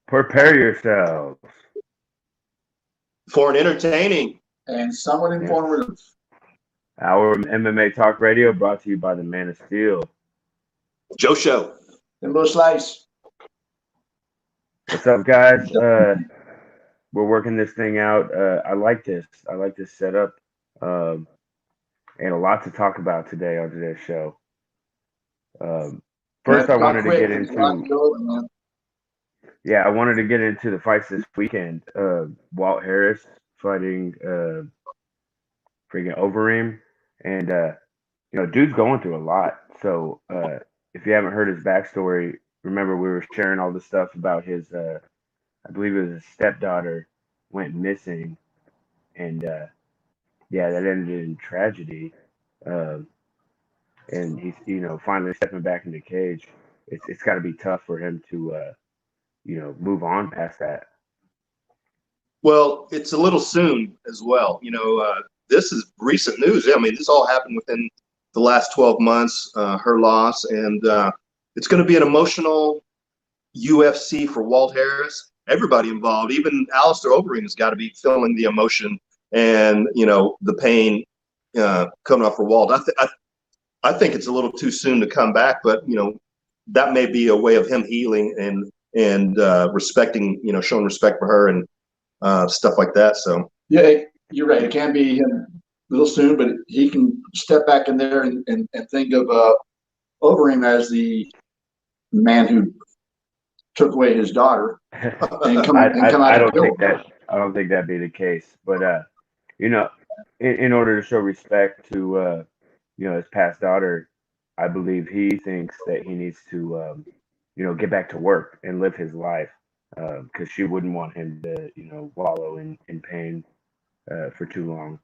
Prepare yourselves. For an entertaining and somewhat Yes. informative. Our MMA Talk Radio brought to you by the Man of Steel. Joe Show. Timbo Slice. What's up, guys? We're working this thing out. I like this. I like this setup. Um, and a lot to talk about today on today's show. Um, Have First, to I talk wanted to quick. get There's a lot into to go over, man. yeah, I wanted to get into the fights this weekend. Walt Harris fighting freaking Overeem, and dude's going through a lot. So if you haven't heard his backstory, remember we were sharing all the stuff about his I believe it was his stepdaughter went missing, and yeah, that ended in tragedy. Um, and he's finally stepping back in the cage. It's got to be tough for him to move on past that. Well, it's a little soon as well. This is recent news. I mean, this all happened within the last 12 months, her loss, and it's going to be an emotional UFC for Walt Harris. Everybody involved, even Alistair Overeem, has got to be feeling the emotion and, the pain coming off for Walt. I think it's a little too soon to come back, but, that may be a way of him healing and respecting, showing respect for her and stuff like that. So Yeah, you're right. It can be him a little soon, but he can step back in there and think of Overeem as the man who took away his daughter and come out I and don't kill think him. that'd be the case. But you know, in order to show respect to his past daughter, I believe he thinks that he needs to get back to work and live his life because she wouldn't want him to wallow in pain for too long.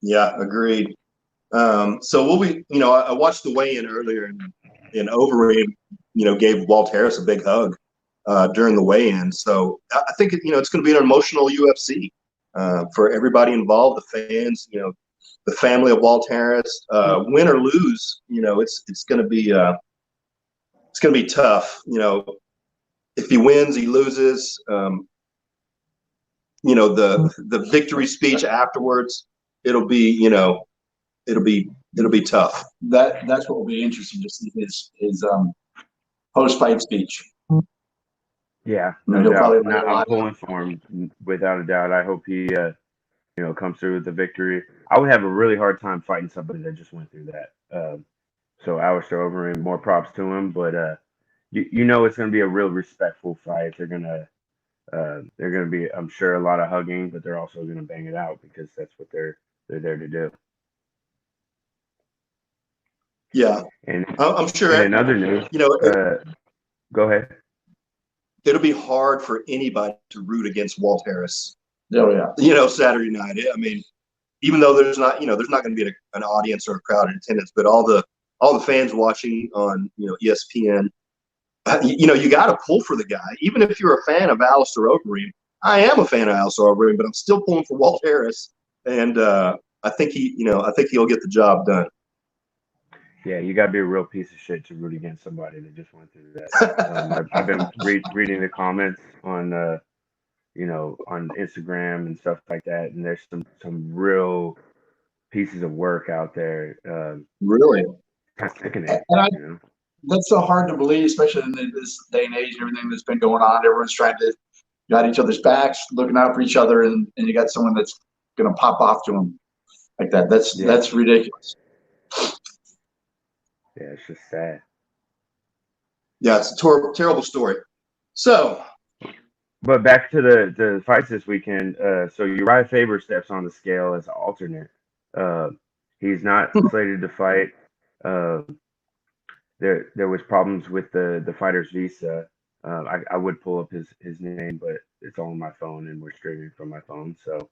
yeah, agreed. So we'll be, I watched the weigh-in earlier, and Overeem, gave Walt Harris a big hug during the weigh-in. So I think it's going to be an emotional UFC for everybody involved, the fans, the family of Walt Harris. Win or lose, it's going to be tough. If he wins, he loses. The victory speech afterwards, it'll be, it'll be tough. That's what will be interesting to see his post fight speech. Yeah, no He'll probably doubt. lay a I'm lot. pulling for him without a doubt. I hope he comes through with the victory. I would have a really hard time fighting somebody that just went through that. So Alistair Overeem, more props to him, but it's going to be a real respectful fight. They're gonna be, I'm sure, a lot of hugging, but they're also going to bang it out because that's what they're there to do. Yeah, And I'm sure. in other news, go ahead. It'll be hard for anybody to root against Walt Harris. Oh yeah. Saturday night. I mean, even though there's not going to be an audience or a crowd in attendance, but all the fans watching on ESPN, you got to pull for the guy. Even if you're a fan of Alistair Overeem, I am a fan of Alistair Overeem, but I'm still pulling for Walt Harris, and I think he'll get the job done. Yeah, you got to be a real piece of shit to root against somebody that just went through that. I've been reading the comments on Instagram and stuff like that, and there's some real pieces of work out there. Really? Kind of sickening, And that's so hard to believe, especially in this day and age and everything that's been going on. Everyone's trying to got each other's backs, looking out for each other, and you got someone that's going to pop off to them like that. That's ridiculous. Yeah, it's just sad. Yeah, it's a terrible story. So, but back to the fights this weekend. So Uriah Faber steps on the scale as an alternate. He's not slated to fight. There was problems with the fighter's visa. I would pull up his name, but it's on my phone and we're streaming from my phone. So,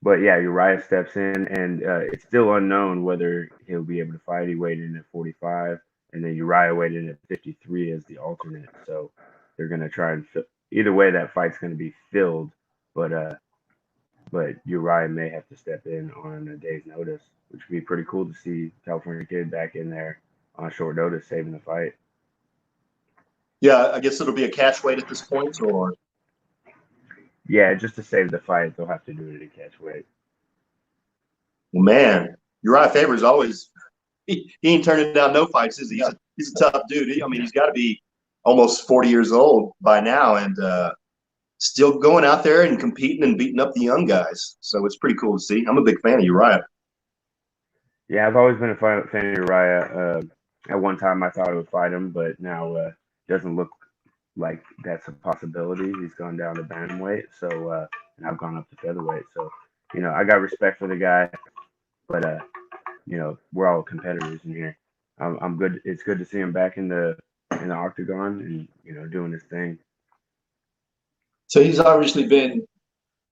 but yeah, Uriah steps in, and it's still unknown whether he'll be able to fight. He weighed in at 45, and then Uriah weighed in at 53 as the alternate. So they're gonna try and either way that fight's gonna be filled, but Uriah may have to step in on a day's notice, which would be pretty cool to see California Kid back in there on short notice, saving the fight. Yeah, I guess it'll be a catch weight at this point, or Yeah, just to save the fight, they'll have to do it at catch weight. well, man, Uriah Faber's always he ain't turning down no fights, is he? He's a tough dude. I mean, he's got to be almost 40 years old by now, and still going out there and competing and beating up the young guys. So it's pretty cool to see. I'm a big fan of Uriah. Yeah, I've always been a fan of Uriah. At one time, I thought I would fight him, but now doesn't look like that's a possibility. He's gone down to bantamweight, so and I've gone up to featherweight. So, I got respect for the guy, but we're all competitors in here. I'm good. It's good to see him back in the octagon and doing his thing. So he's obviously been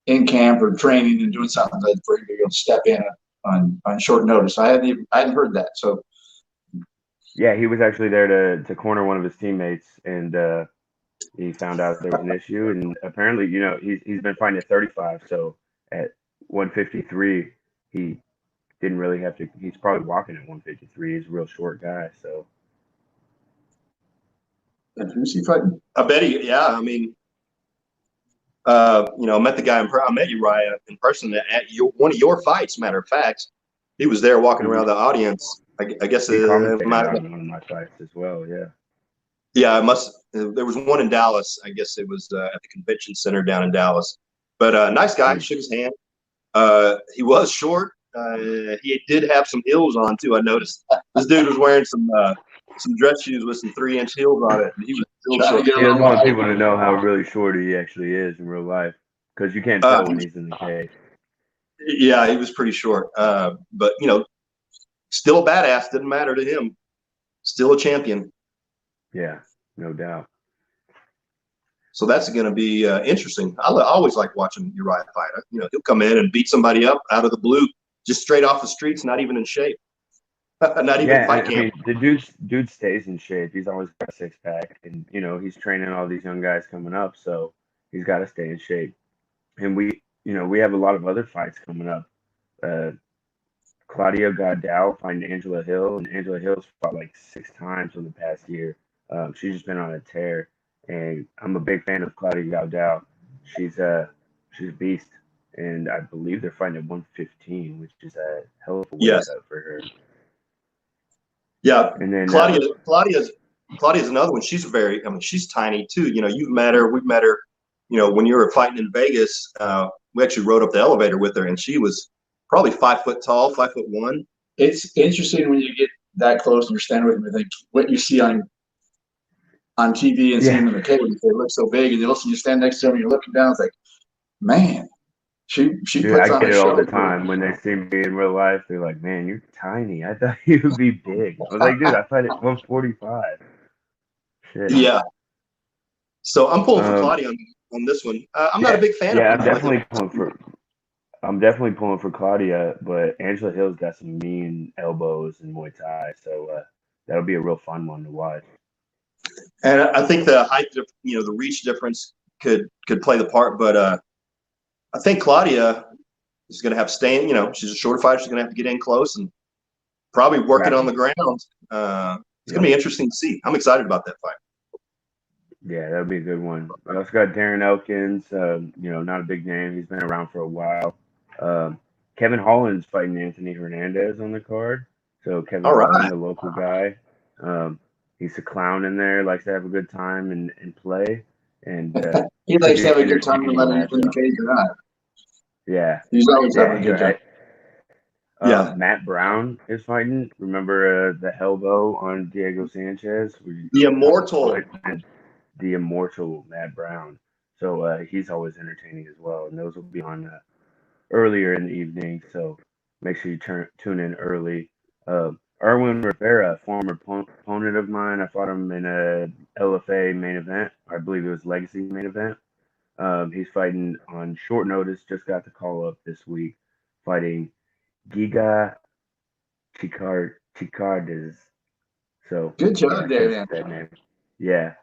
in camp or training and doing something like for him to be able to step in on short notice. I hadn't heard that. So yeah, he was actually there to corner one of his teammates, and he found out there was an issue, and apparently, he's been fighting at 35, so at 153, he didn't really have to. He's probably walking at 153. He's a real short guy, so. who's he fighting? I bet he. Yeah, I mean, met the guy I met Uriah in person at one of your fights. Matter of fact, he was there walking around the audience. I guess he commentated on one of my fights as well. Yeah. Yeah, there was one in Dallas. I guess it was at the convention center down in Dallas. But nice guy. Shook his hand. He was short. He did have some heels on too. I noticed this dude was wearing some dress shoes with some 3-inch heels on it. And he was still short. He doesn't want people to know how really short he actually is in real life, because you can't tell when he's in the cage. Yeah, he was pretty short. But still a badass. Didn't matter to him. Still a champion. Yeah, no doubt. So that's going to be interesting. I always like watching Uriah fight. He'll come in and beat somebody up out of the blue, just straight off the streets, not even in shape. Not even fight camp. I mean, the dude stays in shape. He's always got a 6-pack, and he's training all these young guys coming up, so he's got to stay in shape. And we have a lot of other fights coming up. Claudia Gaudao fighting Angela Hill, and Angela Hill's fought like 6 times in the past year. She's just been on a tear, and I'm a big fan of Claudia Gaudao. She's a beast, and I believe they're fighting at 115, which is a hell of a weight cut for her. Yeah, and then Claudia's another one. She's she's tiny too. You've met her. We've met her. When you were fighting in Vegas, we actually rode up the elevator with her, and she was probably 5 foot tall, 5'1". It's interesting when you get that close and you're standing with them. I think what you see on TV and seeing them in the cage, they look so big, and you stand next to them and you're looking down. It's like, man, she Dude, puts I on get a it show. all the time when they see me in real life. They're like, "Man, you're tiny. I thought you would be big." I was like, "Dude, I fight at 145." Shit. Yeah. So I'm pulling for Claudia on this one. I'm not a big fan of her. I'm definitely pulling for Claudia, but Angela Hill's got some mean elbows in Muay Thai, so that'll be a real fun one to watch. And I think the height, the reach difference could play the part, but I think Claudia is going to have to stay in. She's a shorter fighter. She's going to have to get in close and probably work it on the ground. It's going to be interesting to see. I'm excited about that fight. Yeah, that'll be a good one. We also got Darren Elkins. Not a big name. He's been around for a while. Kevin Holland's fighting Anthony Hernandez on the card. So Kevin Holland, the local guy. He's a clown in there, likes to have a good time and play. And he likes to have a good time no matter if he's in the cage or not. Yeah. He's always having a good time. Matt Brown is fighting. Remember the Hellbow on Diego Sanchez? The Immortal. The Immortal Matt Brown. So he's always entertaining as well. And those will be on earlier in the evening. So make sure you tune in early. Erwin Rivera, former opponent of mine. I fought him in a LFA main event. I believe it was Legacy main event. He's fighting on short notice. Just got the call up this week, fighting Giga Chikardis. So good job there, man. That name. Yeah.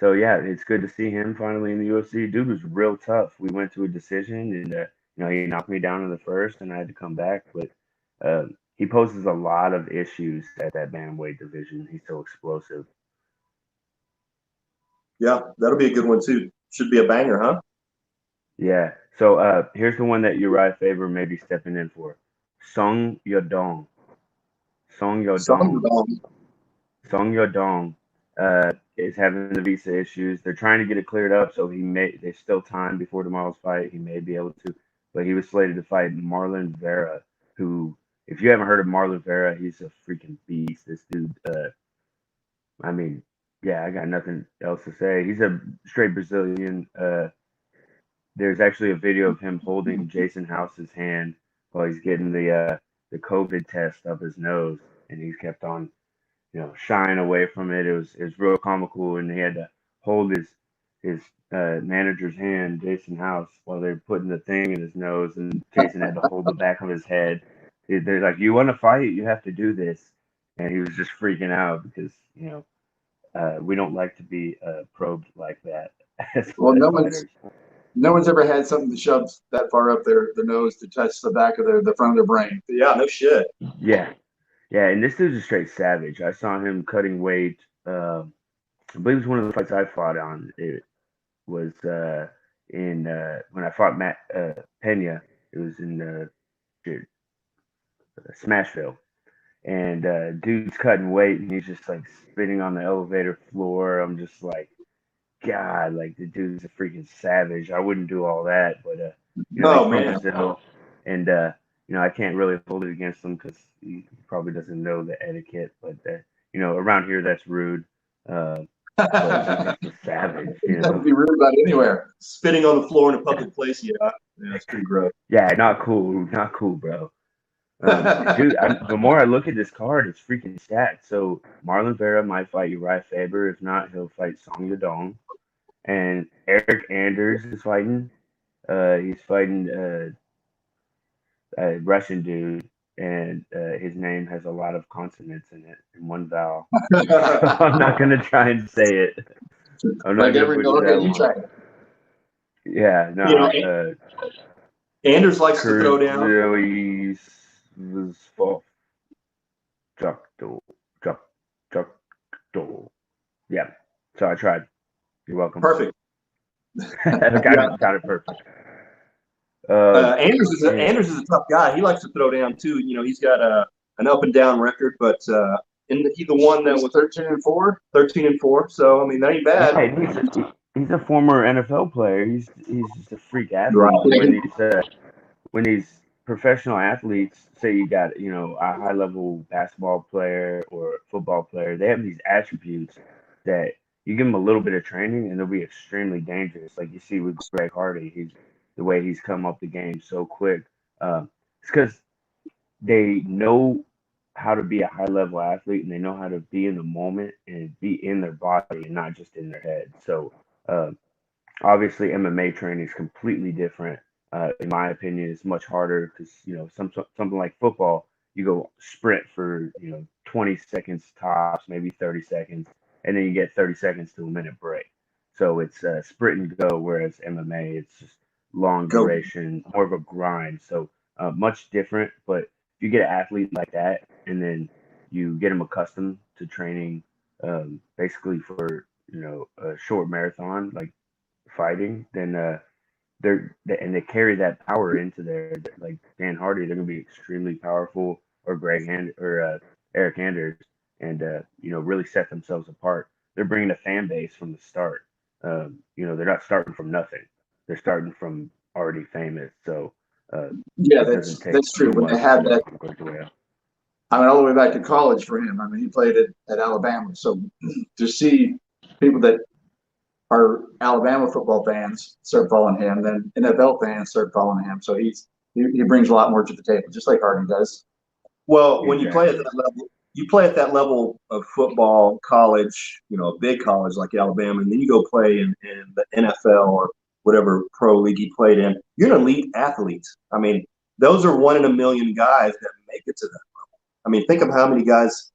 So yeah, it's good to see him finally in the UFC. Dude was real tough. We went to a decision, and he knocked me down in the first, and I had to come back. But he poses a lot of issues at that bantamweight division. He's so explosive. Yeah, that'll be a good one too. Should be a banger, huh? Yeah. So here's the one that Uriah Faber may be stepping in for. Song Yadong. Song Yadong. Song. Song Yadong is having the visa issues. They're trying to get it cleared up, so there's still time before tomorrow's fight. He may be able to, but he was slated to fight Marlon Vera, who, if you haven't heard of Marlon Vera, he's a freaking beast. This dude, I mean, yeah, I got nothing else to say. He's a straight Brazilian. There's actually a video of him holding Jason House's hand while he's getting the COVID test of his nose, and he's kept on, shying away from it. It was real comical, and he had to hold his manager's hand, Jason House, while they're putting the thing in his nose, and Jason had to hold the back of his head. They're like, "You want to fight? You have to do this," and he was just freaking out because we don't like to be probed like that. Well, no one's ever had something shoved that far up their nose to touch the back of the front of their brain. Yeah, no shit. Yeah, and this dude's a straight savage. I saw him cutting weight. I believe it was one of the fights I fought on. It was in when I fought Matt Pena. It was in Smashville, and dude's cutting weight, and he's just like spitting on the elevator floor. I'm just like, God, like the dude's a freaking savage. I wouldn't do all that, but he's from Brazil, and I can't really hold it against him because he probably doesn't know the etiquette. But around here that's rude. But he's just a savage. That would be rude about anywhere. Spitting on the floor in a public place, yeah, that's pretty gross. Yeah, not cool, bro. Dude, the more I look at this card, it's freaking stacked. So Marlon Vera might fight Uriah Faber. If not, he'll fight Song Yadong. And Eric Anders is fighting. He's fighting a Russian dude, and his name has a lot of consonants in it, in one vowel. So I'm not gonna try and say it. I'm not you try. Yeah, no. Anders likes to throw down. Yeah. So I tried. You're welcome. Perfect. got it perfect. Anders is a tough guy. He likes to throw down too. He's got an up and down record, but he's the one that was 13-4. 13-4. So I mean, that ain't bad. Yeah, he's a former NFL player. He's just a freak athlete. Right. When these professional athletes, say you got a high level basketball player or football player, they have these attributes that you give them a little bit of training and they'll be extremely dangerous. Like you see with Greg Hardy, the way he's come up the game so quick. It's because they know how to be a high level athlete and they know how to be in the moment and be in their body and not just in their head. So obviously MMA training is completely different. In my opinion, it's much harder because something like football, you go sprint for 20 seconds tops, maybe 30 seconds, and then you get 30 seconds to a minute break. So it's sprint and go, whereas MMA, it's just long duration, more of a grind. So much different. But if you get an athlete like that, and then you get them accustomed to training, basically for a short marathon like fighting, then they carry that power into like Dan Hardy, they're gonna be extremely powerful, or Eric Anders, and really set themselves apart. They're bringing a fan base from the start. They're not starting from nothing. They're starting from already famous. So yeah, that's true. When they had that, I mean, all the way back to college for him. I mean, he played at Alabama. So to see people that are Alabama football fans start following him, then NFL fans start following him. So he brings a lot more to the table, just like Harden does. Well, when you play at that level, of football, college, a big college like Alabama, and then you go play in the NFL or whatever pro league you played in, you're an elite athlete. I mean, those are 1 in a million guys that make it to that level. I mean, think of how many guys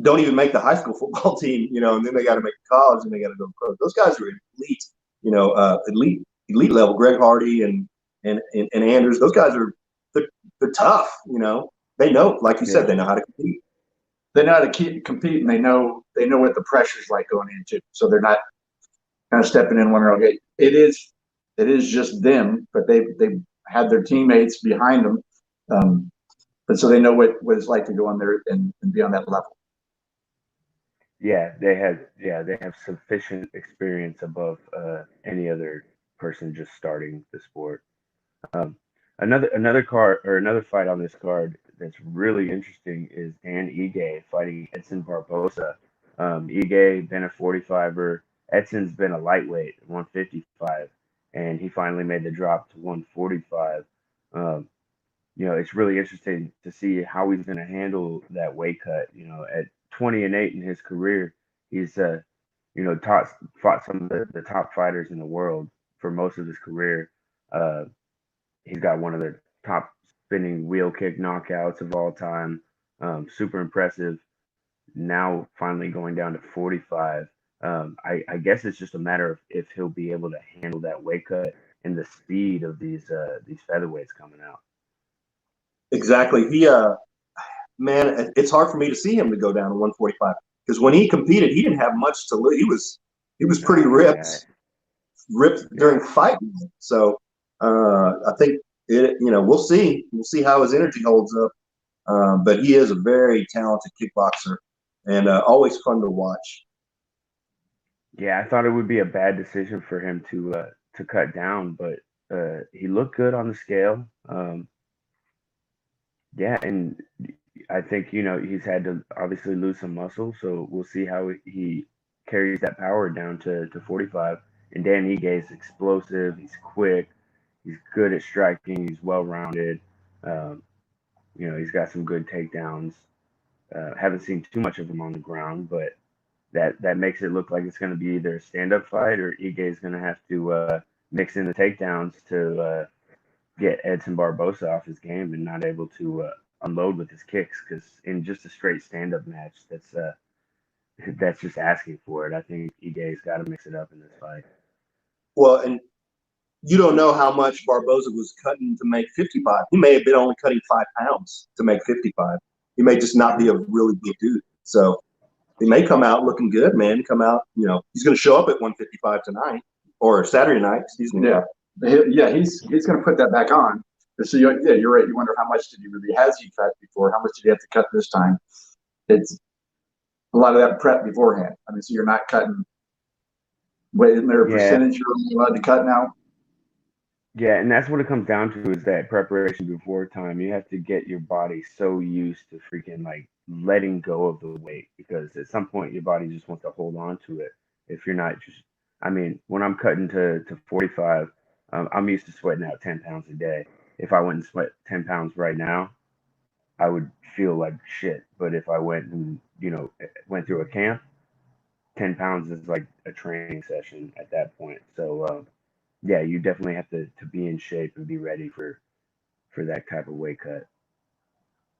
don't even make the high school football team, and then they got to make college and they got to go pro. Those guys are elite, elite level. Greg Hardy and Anders, those guys they're tough. they know, like you Yeah. said, they know how to compete. They know how to compete, and they know what the pressure's like going into. So they're not kind of stepping in wondering, okay, it is just them, but they had their teammates behind them, but so they know what it's like to go on there and be on that level. Yeah, they have sufficient experience above any other person just starting the sport. Um, another card or another fight on this card that's really interesting is Dan Ige fighting Edson Barbosa. Ige been a 45er. Edson's been a lightweight, 155, and he finally made the drop to 145. Um, it's really interesting to see how he's going to handle that weight cut. At 20-8 in his career, he's taught fought some of the top fighters in the world for most of his career. Uh, he's got one of the top spinning wheel kick knockouts of all time. Super impressive. Now finally going down to 45. I guess it's just a matter of if he'll be able to handle that weight cut and the speed of these featherweights coming out. Exactly. Man, it's hard for me to see him to go down to 145 because when he competed, he didn't have much to lose. He was pretty ripped during fight. So I think we'll see. We'll see how his energy holds up. But he is a very talented kickboxer and always fun to watch. Yeah, I thought it would be a bad decision for him to cut down, but he looked good on the scale. Yeah, and I think he's had to obviously lose some muscle, so we'll see how he carries that power down to 45. And Dan Ige is explosive. He's quick. He's good at striking. He's well rounded. Um, he's got some good takedowns. Haven't seen too much of him on the ground, but that makes it look like it's going to be either a stand up fight or Ige is going to have to mix in the takedowns to get Edson Barbosa off his game and not able to unload with his kicks. Because in just a straight stand up match, that's just asking for it. I think Ige's got to mix it up in this fight. Well, and you don't know how much Barboza was cutting to make 55. He may have been only cutting 5 pounds to make 55. He may just not be a really big dude. So he may come out looking good, man. Come out, he's going to show up at 155 tonight or Saturday night. Excuse me. Yeah, he's going to put that back on. So you're right. You wonder how much did he really has he cut before? How much did he have to cut this time? It's a lot of that prep beforehand. I mean, so you're not cutting. Wait, isn't there a percentage you're allowed to cut now? Yeah, and that's what it comes down to is that preparation before time. You have to get your body so used to freaking like letting go of the weight because at some point your body just wants to hold on to it. If you're not just, I mean, when I'm cutting to 45, I'm used to sweating out 10 pounds a day. If I went and sweat 10 pounds right now, I would feel like shit. But if I went and, went through a camp, 10 pounds is like a training session at that point. So, yeah, you definitely have to be in shape and be ready for that type of weight cut.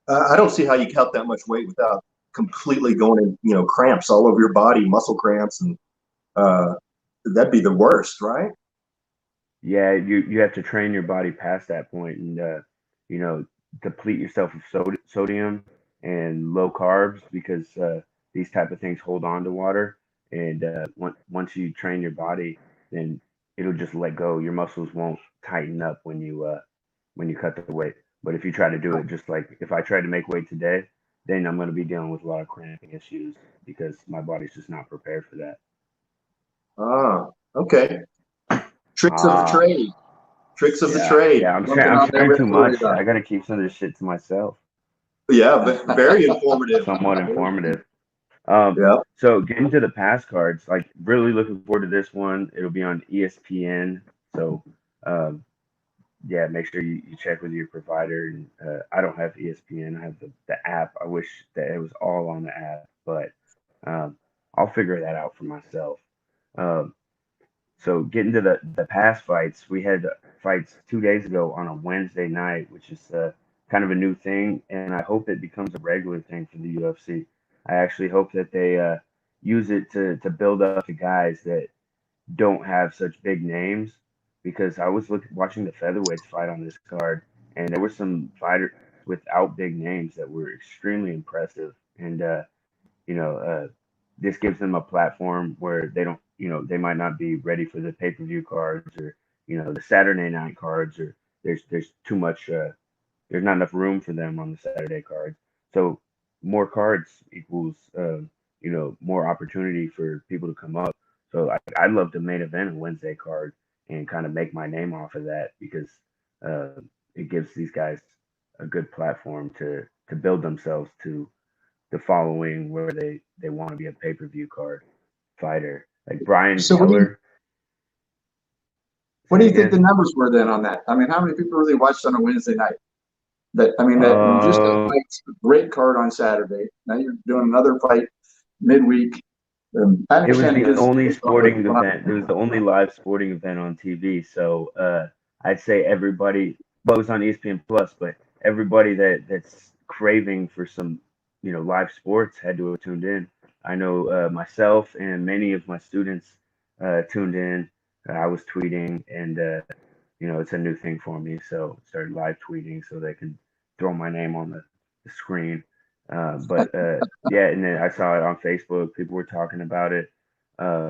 I don't see how you cut that much weight without completely going in, cramps all over your body, muscle cramps, and that'd be the worst, right? Yeah, you have to train your body past that point and deplete yourself of sodium and low carbs because these type of things hold on to water. And once you train your body, then it'll just let go. Your muscles won't tighten up when you cut the weight. But if you try to do it just like if I try to make weight today, then I'm going to be dealing with a lot of cramping issues because my body's just not prepared for that. Ah, okay. Tricks of the trade. Tricks of the trade. Yeah, I'm sharing too much. I got to keep some of this shit to myself. Yeah, but very informative. Somewhat informative. Yeah. So getting to the pass cards, like really looking forward to this one. It'll be on ESPN. So yeah, make sure you check with your provider. And I don't have ESPN. I have the app. I wish that it was all on the app, but I'll figure that out for myself. Um, so getting to the past fights, we had fights 2 days ago on a Wednesday night, which is kind of a new thing, and I hope it becomes a regular thing for the UFC. I actually hope that they use it to build up the guys that don't have such big names, because I was watching the featherweights fight on this card, and there were some without big names that were extremely impressive. And you know, this gives them a platform where they don't, they might not be ready for the pay-per-view cards, or the Saturday night cards, or there's too much. There's not enough room for them on the Saturday cards. So more cards equals more opportunity for people to come up. So I'd love to main event a Wednesday card and kind of make my name off of that, because uh, it gives these guys a good platform to build themselves to the following, where they want to be a pay-per-view card fighter, like Brian So Keller. what do Say you think the again. numbers were then on that? I mean, how many people really watched on a Wednesday night? That you just did Um, a great card on Saturday. Now you're doing another fight midweek. I it was understand the because only based off of sporting event. It was the only live sporting event on TV. So I'd say everybody, well, it was on ESPN Plus, but everybody that's craving for some, live sports had to have tuned in. I know myself and many of my students tuned in. I was tweeting, and it's a new thing for me, so I started live tweeting so they could throw my name on the screen. But yeah, and then I saw it on Facebook. People were talking about it. Uh,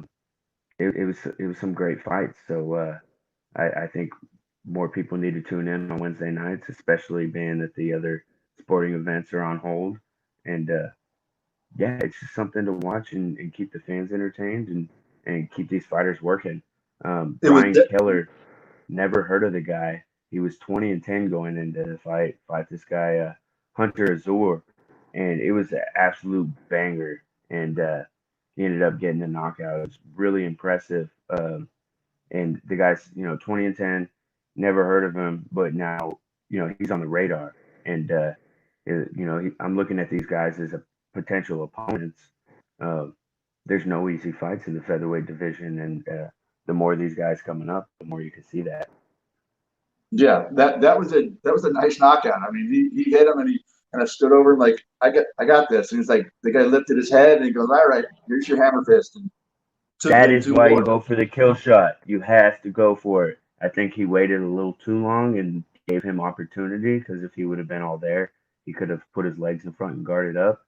it was some great fights. So I think more people need to tune in on Wednesday nights, especially being that the other sporting events are on hold. And yeah, it's just something to watch, and keep the fans entertained, and keep these fighters working. It was Brian Keller, never heard of the guy. He was 20-10 going into the fight this guy Hunter Azure, and it was an absolute banger. And he ended up getting a knockout. It was really impressive. And the guy's 20-10, never heard of him, but now he's on the radar. And I'm looking at these guys as a potential opponents. Uh, there's no easy fights in the featherweight division, and the more these guys coming up, the more you can see that. yeah, that was a nice knockout. I mean, he hit him and he kind of stood over him like I got this. And he's like the guy lifted his head and he goes, all right, here's your hammer fist, and took That him is to why you one. go for the kill shot. You have to go for it. I think he waited a little too long and gave him opportunity, because if he would have been all there, he could have put his legs in front and guarded up.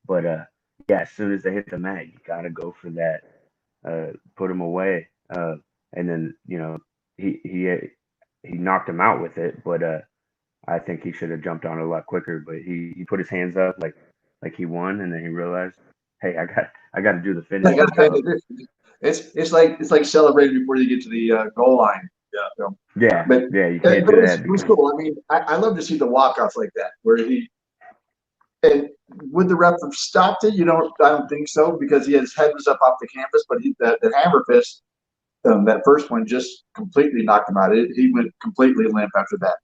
But yeah, as soon as they hit the mat, you gotta go for that. Put him away. And then he knocked him out with it. But I think he should have jumped on it a lot quicker. But he put his hands up like he won, and then he realized, hey, I got to do the I finish. got to pay So the it's like celebrating before you get to the goal line. Yeah. So, yeah, but yeah, you but can't do that, it was because cool. I mean, I love to see the walk off like that where he and would the ref have stopped it? I don't think so because his head was up off the canvas, but the hammer fist, that first one just completely knocked him out. He went completely limp after that.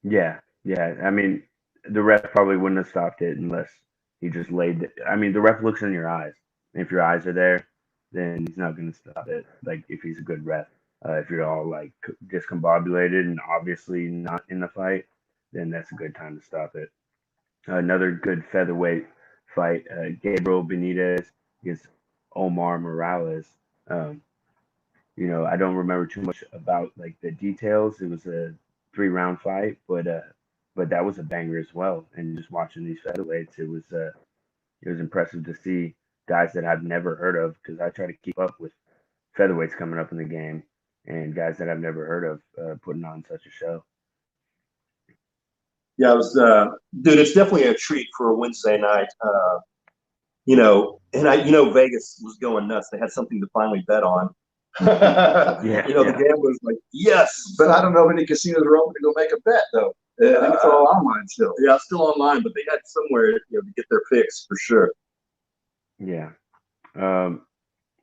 yeah, yeah. I mean, the ref probably wouldn't have stopped it unless he just laid. I mean, the ref looks in your eyes. And if your eyes are there, then he's not going to stop it. Like if he's a good ref. If you're all like discombobulated and obviously not in the fight, then that's a good time to stop it. Another good featherweight fight, Gabriel Benitez against Omar Morales. Um, I don't remember too much about like the details. It was a 3-round fight, but that was a banger as well. And just watching these featherweights, it was impressive to see guys that I've never heard of, because I try to keep up with featherweights coming up in the game, and guys that I've never heard of putting on such a show. Yeah, it was, dude. It's definitely a treat for a Wednesday night. And Vegas was going nuts. They had something to finally bet on. Yeah, The yeah, gamblers like, yes, But I don't know if any casinos are open to go make a bet though. I think it's all online still. yeah, still online, but they had somewhere to get their picks for sure. yeah. Um,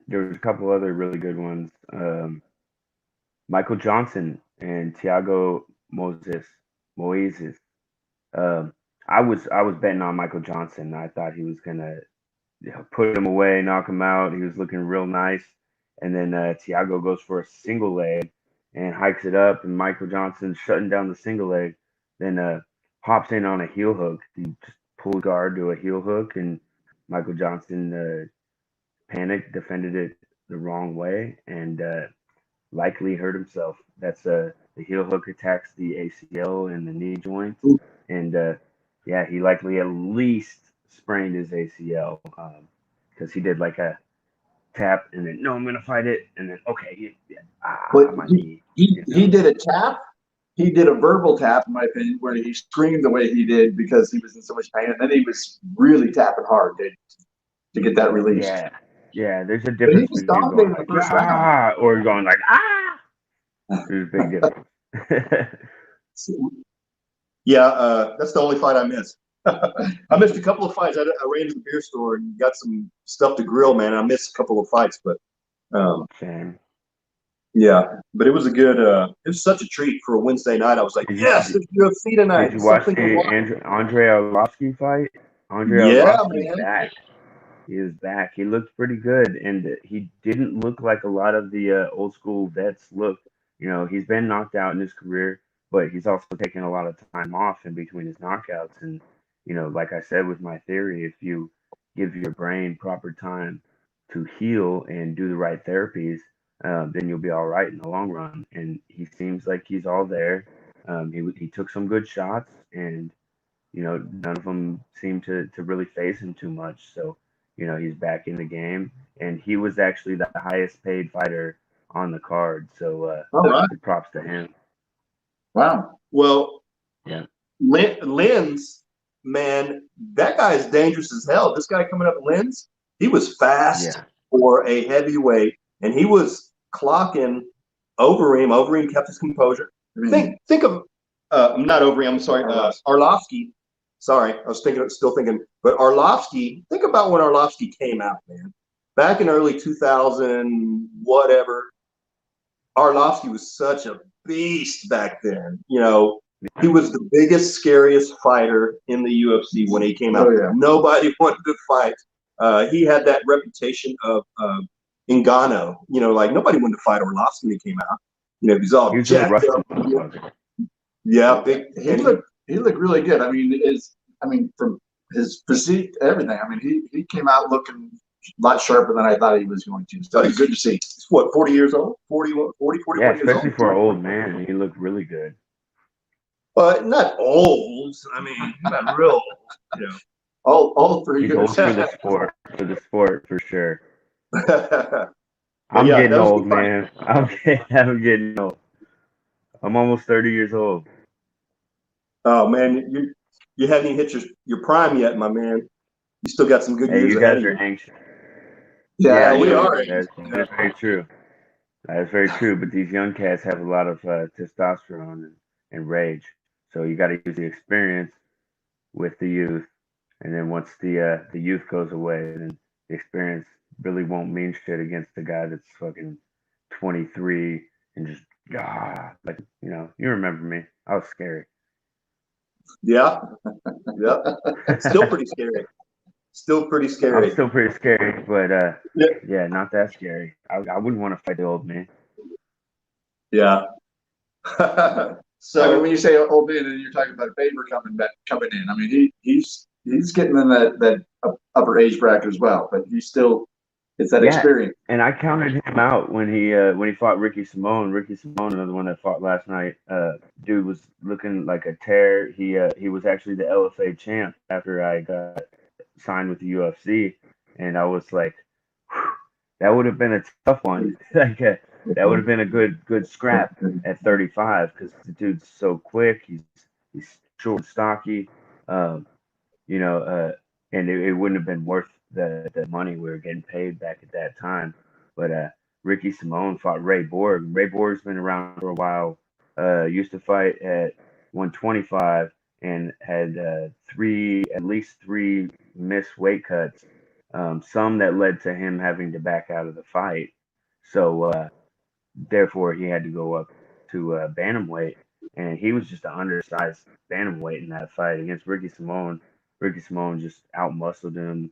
there was a couple other really good ones. Michael Johnson and Thiago Moises. Um, I was betting on Michael Johnson. I thought he was gonna put him away, knock him out. He was looking real nice, and then Thiago goes for a single leg and hikes it up, and Michael Johnson shutting down the single leg, then hops in on a heel hook. He just pulled guard to a heel hook, and Michael Johnson panicked, defended it the wrong way, and likely hurt himself. That's the heel hook attacks the ACL and the knee joints. and yeah, he likely at least sprained his ACL because he did like a tap and then no, I'm gonna fight it, and then okay, yeah, But my knee, he did a tap. He did a verbal tap, in my opinion, where he screamed the way he did because he was in so much pain, and then he was really tapping hard to get that released. Yeah, yeah. There's a But he difference was between going dominating the like first round. or going like ah. There's a big difference. Yeah, that's the only fight I missed. I missed a couple of fights. I ran to the beer store and got some stuff to grill, man. I missed a couple of fights, but Same. yeah. But it was a good. It was such a treat for a Wednesday night. I was like, Did you yes, there's UFC tonight. did you watch Something to the watch. Andre Arlovsky fight? Andre Yeah, Arlovsky's man. back. He is back. He looked pretty good, and he didn't look like a lot of the old school vets look. You know, he's been knocked out in his career, but he's also taken a lot of time off in between his knockouts. And you know, like I said with my theory, if you give your brain proper time to heal and do the right therapies, then you'll be all right in the long run. And he seems like he's all there. He took some good shots, and you know, none of them seem to really phase him too much. So, you know, he's back in the game, and he was actually the highest paid fighter on the card. So, All right. props to him. Wow. Well, Yeah. Lenz, man, that guy is dangerous as hell. This guy coming up, Lenz, he was fast Yeah. for a heavyweight, and he was clocking Overeem. Overeem kept his composure. Think of not Overeem. I'm sorry, Arlovsky. Sorry, I was still thinking, but Arlovsky. Think about when Arlovsky came out, man. Back in early 2000, whatever. Arlovsky was such a beast back then. You know, he was the biggest, scariest fighter in the UFC when he came out. Oh, yeah. Nobody wanted to fight. He had that reputation of Ngannou. You know, like nobody wanted to fight Arlovsky when he came out. You know, he's all He was a jacked Russian up. motherfucker. Yeah, big. He looked really good. I mean, from his physique, everything. I mean, he came out looking a lot sharper than I thought he was going to. So it's good to see. He's what, 40 years old? 41 Yeah, years especially old? for an old man, he looked really good. But not old. I mean, not real old. You know. All 3 He's years. old for the sport for sure. Yeah, I'm getting that was old, the fight. man. I'm getting old. I'm almost 30 years old. Oh man, you haven't even hit your prime yet, my man. You still got some good Hey, years you ahead guys of are you. anxious. Yeah, we Yeah, are. That's very true. That is very true. But these young cats have a lot of testosterone and rage. So you got to use the experience with the youth, and then once the youth goes away, then the experience really won't mean shit against the guy that's fucking 23 and just like you remember me. I was scary. Yeah, yeah. Still pretty scary. Still pretty I'm scary. still pretty scary, but Yeah. yeah, not that scary. I wouldn't want to fight the old man. Yeah. So I mean, So when you say old man, and you're talking about Faber coming in. I mean, he's getting in that upper age bracket as well, but he's still it's that Yeah. experience. And I counted him out when he fought Ricky Simone. Ricky Simone, another one that fought last night. Dude was looking like a tear. He was actually the LFA champ after I got signed with the UFC, and I was like, whew, that would have been a tough one. Like that would have been a good scrap at 35 because the dude's so quick. He's short and stocky. Um, and it wouldn't have been worth the money we were getting paid back at that time. But Ricky Simone fought Ray Borg. Ray Borg's been around for a while. Used to fight at 125 and had at least three missed weight cuts. Some that led to him having to back out of the fight. So therefore, he had to go up to bantamweight, and he was just an undersized bantamweight in that fight against Ricky Simone. Ricky Simone just outmuscled him,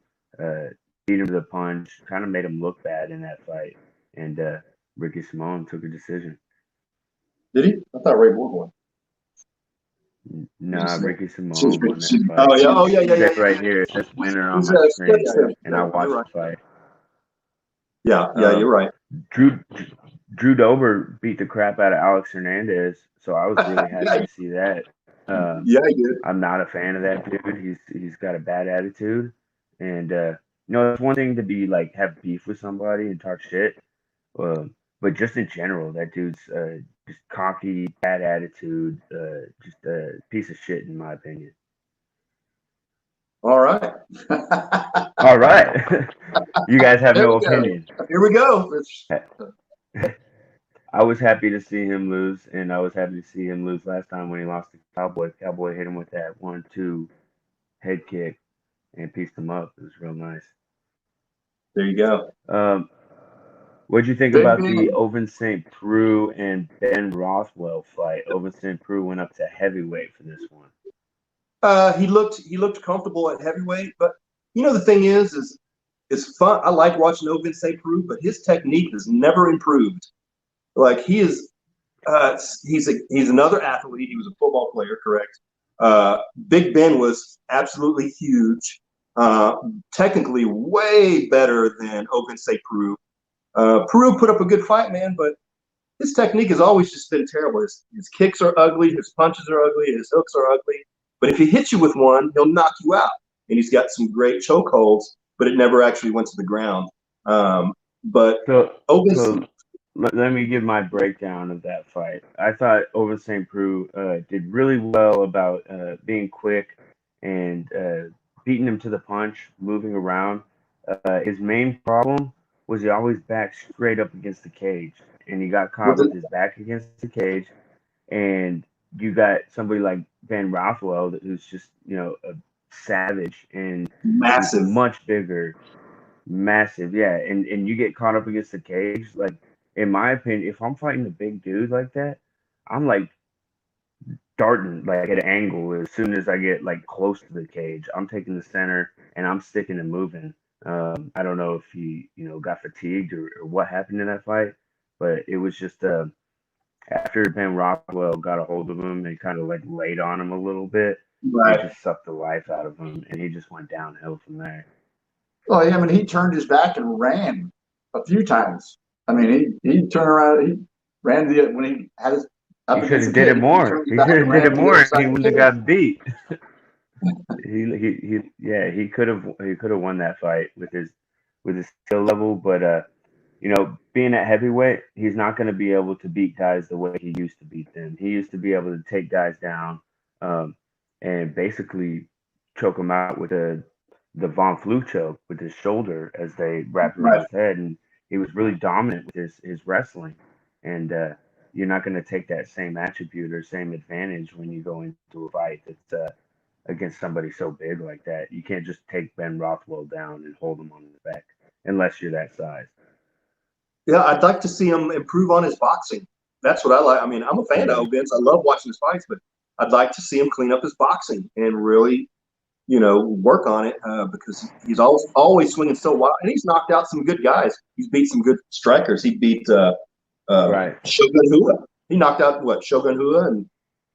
beat him to the punch, kind of made him look bad in that fight, and Ricky Simone took a decision. did he? I thought Ray Borg won. Nah, Ricky Simone won that fight. Oh yeah. It says right here, it says winner on my screen, and I watched the fight. Yeah, you're right. Drew Dober beat the crap out of Alex Hernandez, so I was really happy to see that. Yeah, he did. I'm not a fan of that dude. He's got a bad attitude, and it's one thing to be like have beef with somebody and talk shit, but just in general, that dude's just cocky, bad attitude, just a piece of shit in my opinion. All right. All right, you guys have There no we go. opinion. Here we go. I was happy to see him lose, and I was happy to see him lose last time when he lost to Cowboy. Cowboy hit him with that 1-2 head kick and pieced him up. It was real nice. There you go. What'd you think Big about Ben. the Ovince St. Preux and Ben Rothwell fight? Ovince St. Preux went up to heavyweight for this one. He looked comfortable at heavyweight, but the thing is it's fun. I like watching Ovince St. Preux, but his technique has never improved. Like he's another athlete. He was a football player, correct? Big Ben was absolutely huge. Technically, way better than Ovince St. Preux. Peru put up a good fight, man, but his technique has always just been terrible. His kicks are ugly, his punches are ugly, his hooks are ugly. But if he hits you with one, he'll knock you out. And he's got some great chokeholds, but it never actually went to the ground. But So Ovince, let me give my breakdown of that fight. I thought Ovince St. Preux did really well about being quick and beating him to the punch, moving around. His main problem was he always backed straight up against the cage, and he got caught with his back against the cage. And you got somebody like Ben Rothwell who's just a savage and he's massive. much bigger, massive, yeah. And you get caught up against the cage, like in my opinion, if I'm fighting a big dude like that, I'm like darting like at an angle as soon as I get like close to the cage. I'm taking the center and I'm sticking and moving. I don't know if he, got fatigued or what happened in that fight, but it was just after Ben Rockwell got a hold of him and kind of like laid on him a little bit, Right. it just sucked the life out of him, and he just went downhill from there. Well, I mean, he turned his back and ran a few times. I mean, he turned around. He ran when he had his up He should against have the did cage. it more. turned his He back should and have did ran it to the more, other and side he of the wouldn't have cage. got beat. He could have won that fight with his skill level, but being at heavyweight, he's not going to be able to beat guys the way he used to beat them. He used to be able to take guys down, and basically choke them out with the Von Flue choke with his shoulder as they wrapped around Right. his head, and he was really dominant with his wrestling. And you're not going to take that same attribute or same advantage when you go into a fight that's against somebody so big like that. You can't just take Ben Rothwell down and hold him on his back unless you're that size. Yeah, I'd like to see him improve on his boxing. That's what I like. I mean, I'm a fan of Ovince. I love watching his fights, but I'd like to see him clean up his boxing and really, work on it because he's always swinging so wild, and he's knocked out some good guys. He's beat some good strikers. He beat Right. Shogun Hua. He knocked out Shogun Hua and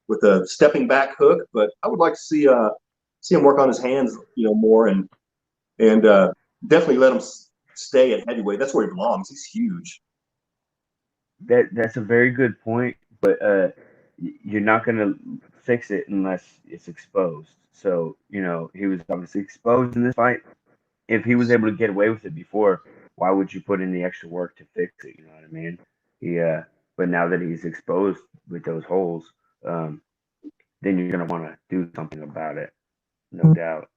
with a stepping back hook. But I would like to see him work on his hands, more and definitely let him stay at heavyweight. That's where he belongs. He's huge. That's a very good point, but you're not gonna fix it unless it's exposed. So he was obviously exposed in this fight. If he was able to get away with it before, why would you put in the extra work to fix it? You know what I mean? But now that he's exposed with those holes, then you're gonna want to do something about it, no doubt.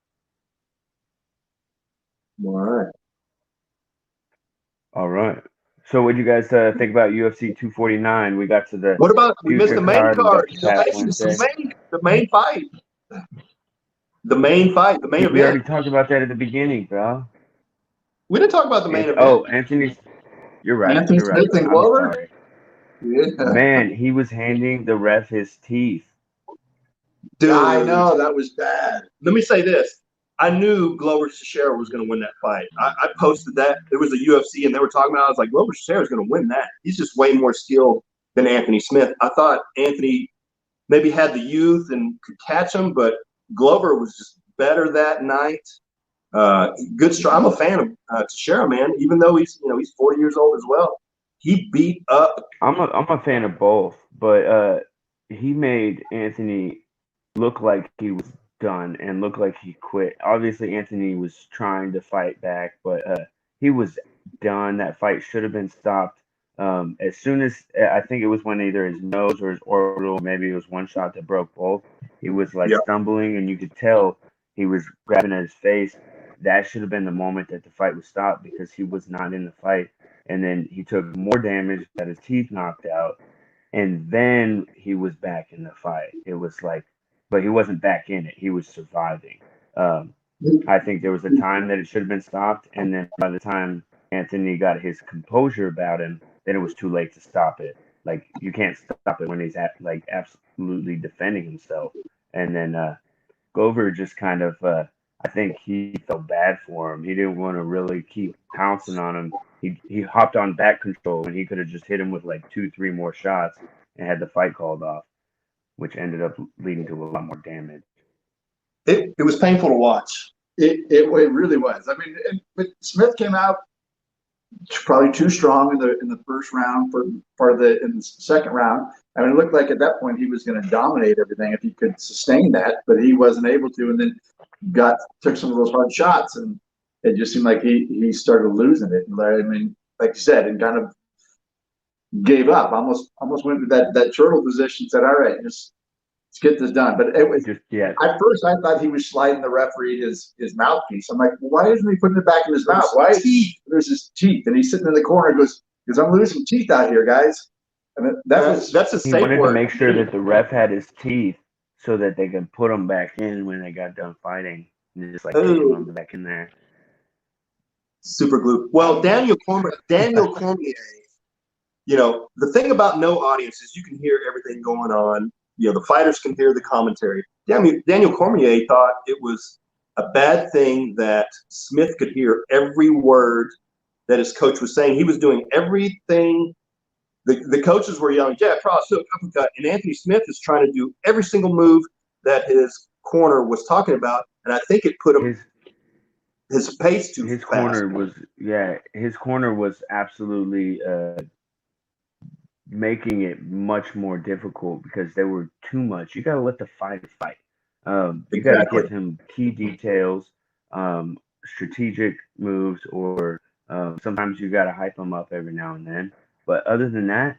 All right. All right. So, what do you guys think about UFC 249? We got to the What about we missed future the main card. We card? got to Pat Wednesday. The main fight. The main fight. The main We already event. talked about that at the beginning, bro. We didn't talk about the main event. Oh, Anthony. You're right. Anthony You're right. Smith and I'm Glover? sorry. Yeah. Man, he was handing the ref his teeth. Dude, I know that was bad. Let me say this. I knew Glover Teixeira was going to win that fight. I posted that. There was a UFC, and they were talking about it. I was like, Glover Teixeira is going to win that. He's just way more skilled than Anthony Smith. I thought Anthony maybe had the youth and could catch him, but Glover was just better that night. Good strike. I'm a fan of Teixeira, man. Even though he's 40 years old as well, he beat up. I'm a fan of both, but he made Anthony looked like he was done and looked like he quit. Obviously, Anthony was trying to fight back, but he was done. That fight should have been stopped. As soon as I think it was when either his nose or his orbital, maybe it was one shot that broke both. He was like Yeah. stumbling, and you could tell he was grabbing at his face. That should have been the moment that the fight was stopped because he was not in the fight. And then he took more damage, got his teeth knocked out, and then he was back in the fight. It was like, but he wasn't back in it. He was surviving. Um, I think there was a time that it should have been stopped, and then by the time Anthony got his composure about him, then it was too late to stop it. Like you can't stop it when he's like absolutely defending himself. And then Glover just kind of, I think he felt bad for him. He didn't want to really keep pouncing on him. He hopped on back control, and he could have just hit him with like 2, 3 more shots and had the fight called off, which ended up leading to a lot more damage. It was painful to watch. It really was. I mean, but Smith came out probably too strong in the first round in the second round. I mean, it looked like at that point he was going to dominate everything if he could sustain that, but he wasn't able to, and then took some of those hard shots, and it just seemed like he started losing it. And I mean, like you said, and kind of gave up. Almost went to that turtle position. Said, "All right, just let's get this done." But it was Just yeah, at first I thought he was sliding the referee his mouthpiece. I'm like, well, why isn't he putting it back in his mouth? Why there's his teeth? And he's sitting in the corner and goes, because I'm losing teeth out here, guys. And that's a he safe wanted word. to make sure that the ref had his teeth so that they could put him back in when they got done fighting, and just like taking him back in there. Super glue. Well, Daniel Cormier, you know, the thing about no audience is you can hear everything going on. You know, the fighters can hear the commentary. Daniel Cormier thought it was a bad thing that Smith could hear every word that his coach was saying. He was doing everything. The coaches were yelling, "Jab, cross, hook, uppercut," and Anthony Smith is trying to do every single move that his corner was talking about, and I think it put him his pace too his fast. His corner was absolutely making it much more difficult because there were too much. You got to let the fight fight. You got to give him key details, strategic moves, or sometimes you got to hype him up every now and then. But other than that,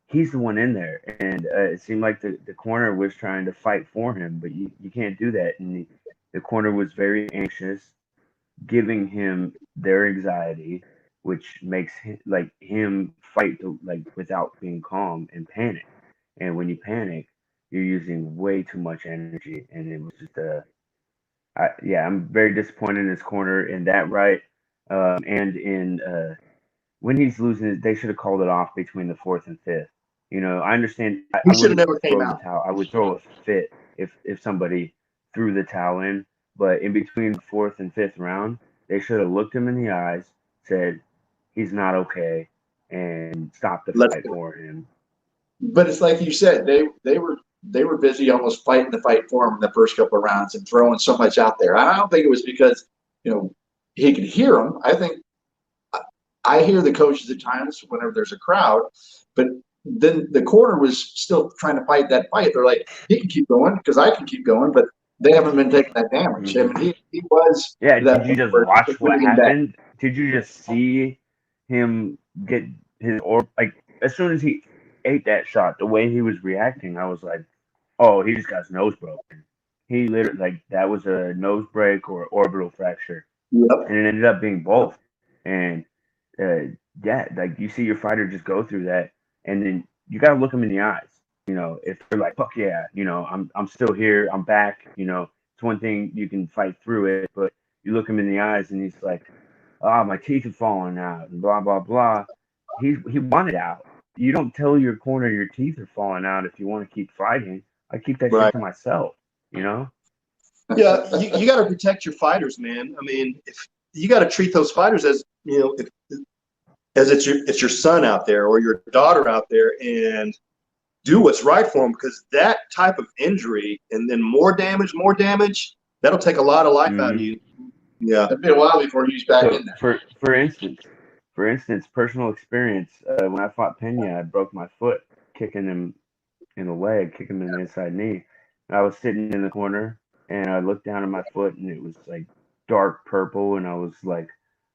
he's the one in there, and it seemed like the corner was trying to fight for him, but you can't do that. And the corner was very anxious, giving him their anxiety, which makes him fight like without being calm and panic. And when you panic, you're using way too much energy, and it was just I'm very disappointed in his corner in that right, and in when he's losing, they should have called it off between the fourth and fifth. You know, I understand. He I should have wouldn't never came throw the out. towel. I would throw a fit if somebody threw the towel in. But in between the fourth and fifth round, they should have looked him in the eyes, said he's not okay, and stopped the fight for him. But it's like you said, they were busy almost fighting the fight for him in the first couple of rounds and throwing so much out there. I don't think it was because he could hear them. I think I hear the coaches at times whenever there's a crowd, but then the corner was still trying to fight that fight. They're like, he can keep going because I can keep going, but they haven't been taking that damage. Mm-hmm. I mean, he was. Yeah, did you just watch what happened? Did you just see him get as soon as he ate that shot, the way he was reacting, I was like, oh, he just got his nose broken. He literally that was a nose break or orbital fracture, and it ended up being both. And you see your fighter just go through that, and then you gotta look him in the eyes. You know, if they're like, fuck yeah, I'm still here, I'm back. It's one thing you can fight through it, but you look him in the eyes, and he's like, my teeth are falling out, and blah blah blah. He wanted out. You don't tell your corner your teeth are falling out if you want to keep fighting. I keep that shit to myself. Yeah, you got to protect your fighters, man. I mean, if you got to treat those fighters as as it's your son out there or your daughter out there, and do what's right for them, because that type of injury and then more damage, that'll take a lot of life out of you. Yeah, it'll be a while before he's back in there. For instance, personal experience. When I fought Pena, I broke my foot kicking him in the leg, kicking him in the inside knee. I was sitting in the corner, and I looked down at my foot, and it was like dark purple, and I was like,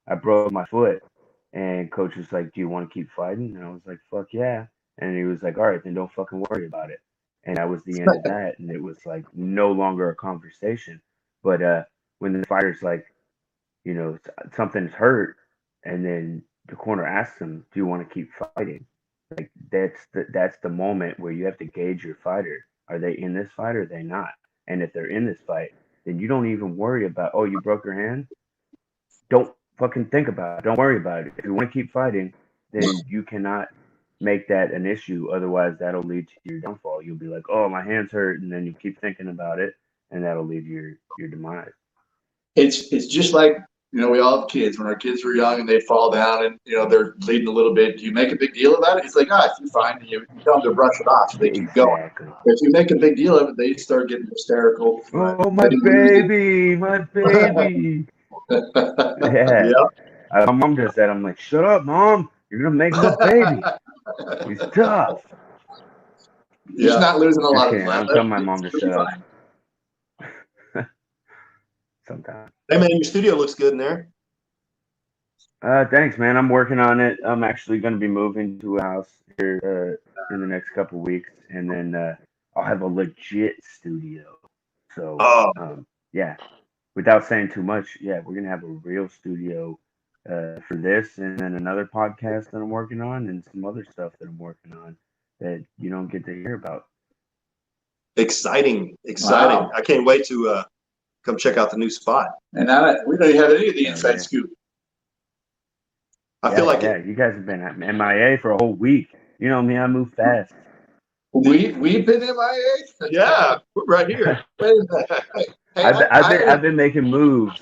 I broke my foot. And coach was like, "Do you want to keep fighting?" And I was like, "Fuck yeah!" And he was like, "All right, then don't fucking worry about it." And that was the end of that, and it was like no longer a conversation. But when the fighter's like, something's hurt, and then the corner asks him, "Do you want to keep fighting?" Like that's the moment where you have to gauge your fighter. Are they in this fight or are they not? And if they're in this fight, then you don't even worry about, oh, you broke your hand. Don't fucking think about it. Don't worry about it. If you want to keep fighting, then you cannot make that an issue. Otherwise, that'll lead to your downfall. You'll be like, oh, my hand's hurt, and then you keep thinking about it, and that'll lead to your demise. It's just like, we all have kids. When our kids were young and they fall down and they're bleeding a little bit, do you make a big deal about it? It's like, you're fine. And you tell them to brush it off so they keep going. If you make a big deal of it, they start getting hysterical. Oh, my baby, my baby. Yeah. My mom does that. I'm like, shut up, Mom. You're gonna make my baby. He's tough. He's not losing a lot of blood. I'm telling my mom to shut up. Sometimes. Hey man, your studio looks good in there. Thanks, man. I'm working on it. I'm actually going to be moving to a house here in the next couple of weeks, and then I'll have a legit studio. So, yeah. Without saying too much, yeah, we're gonna have a real studio for this, and then another podcast that I'm working on, and some other stuff that I'm working on that you don't get to hear about. Exciting! Wow. I can't wait to come check out the new spot. And now we don't have any of the inside scoop. I feel like you guys have been MIA for a whole week. You know me, I move fast. We've been MIA. Yeah, we're right here. Wait a minute. Hey, I've been making moves,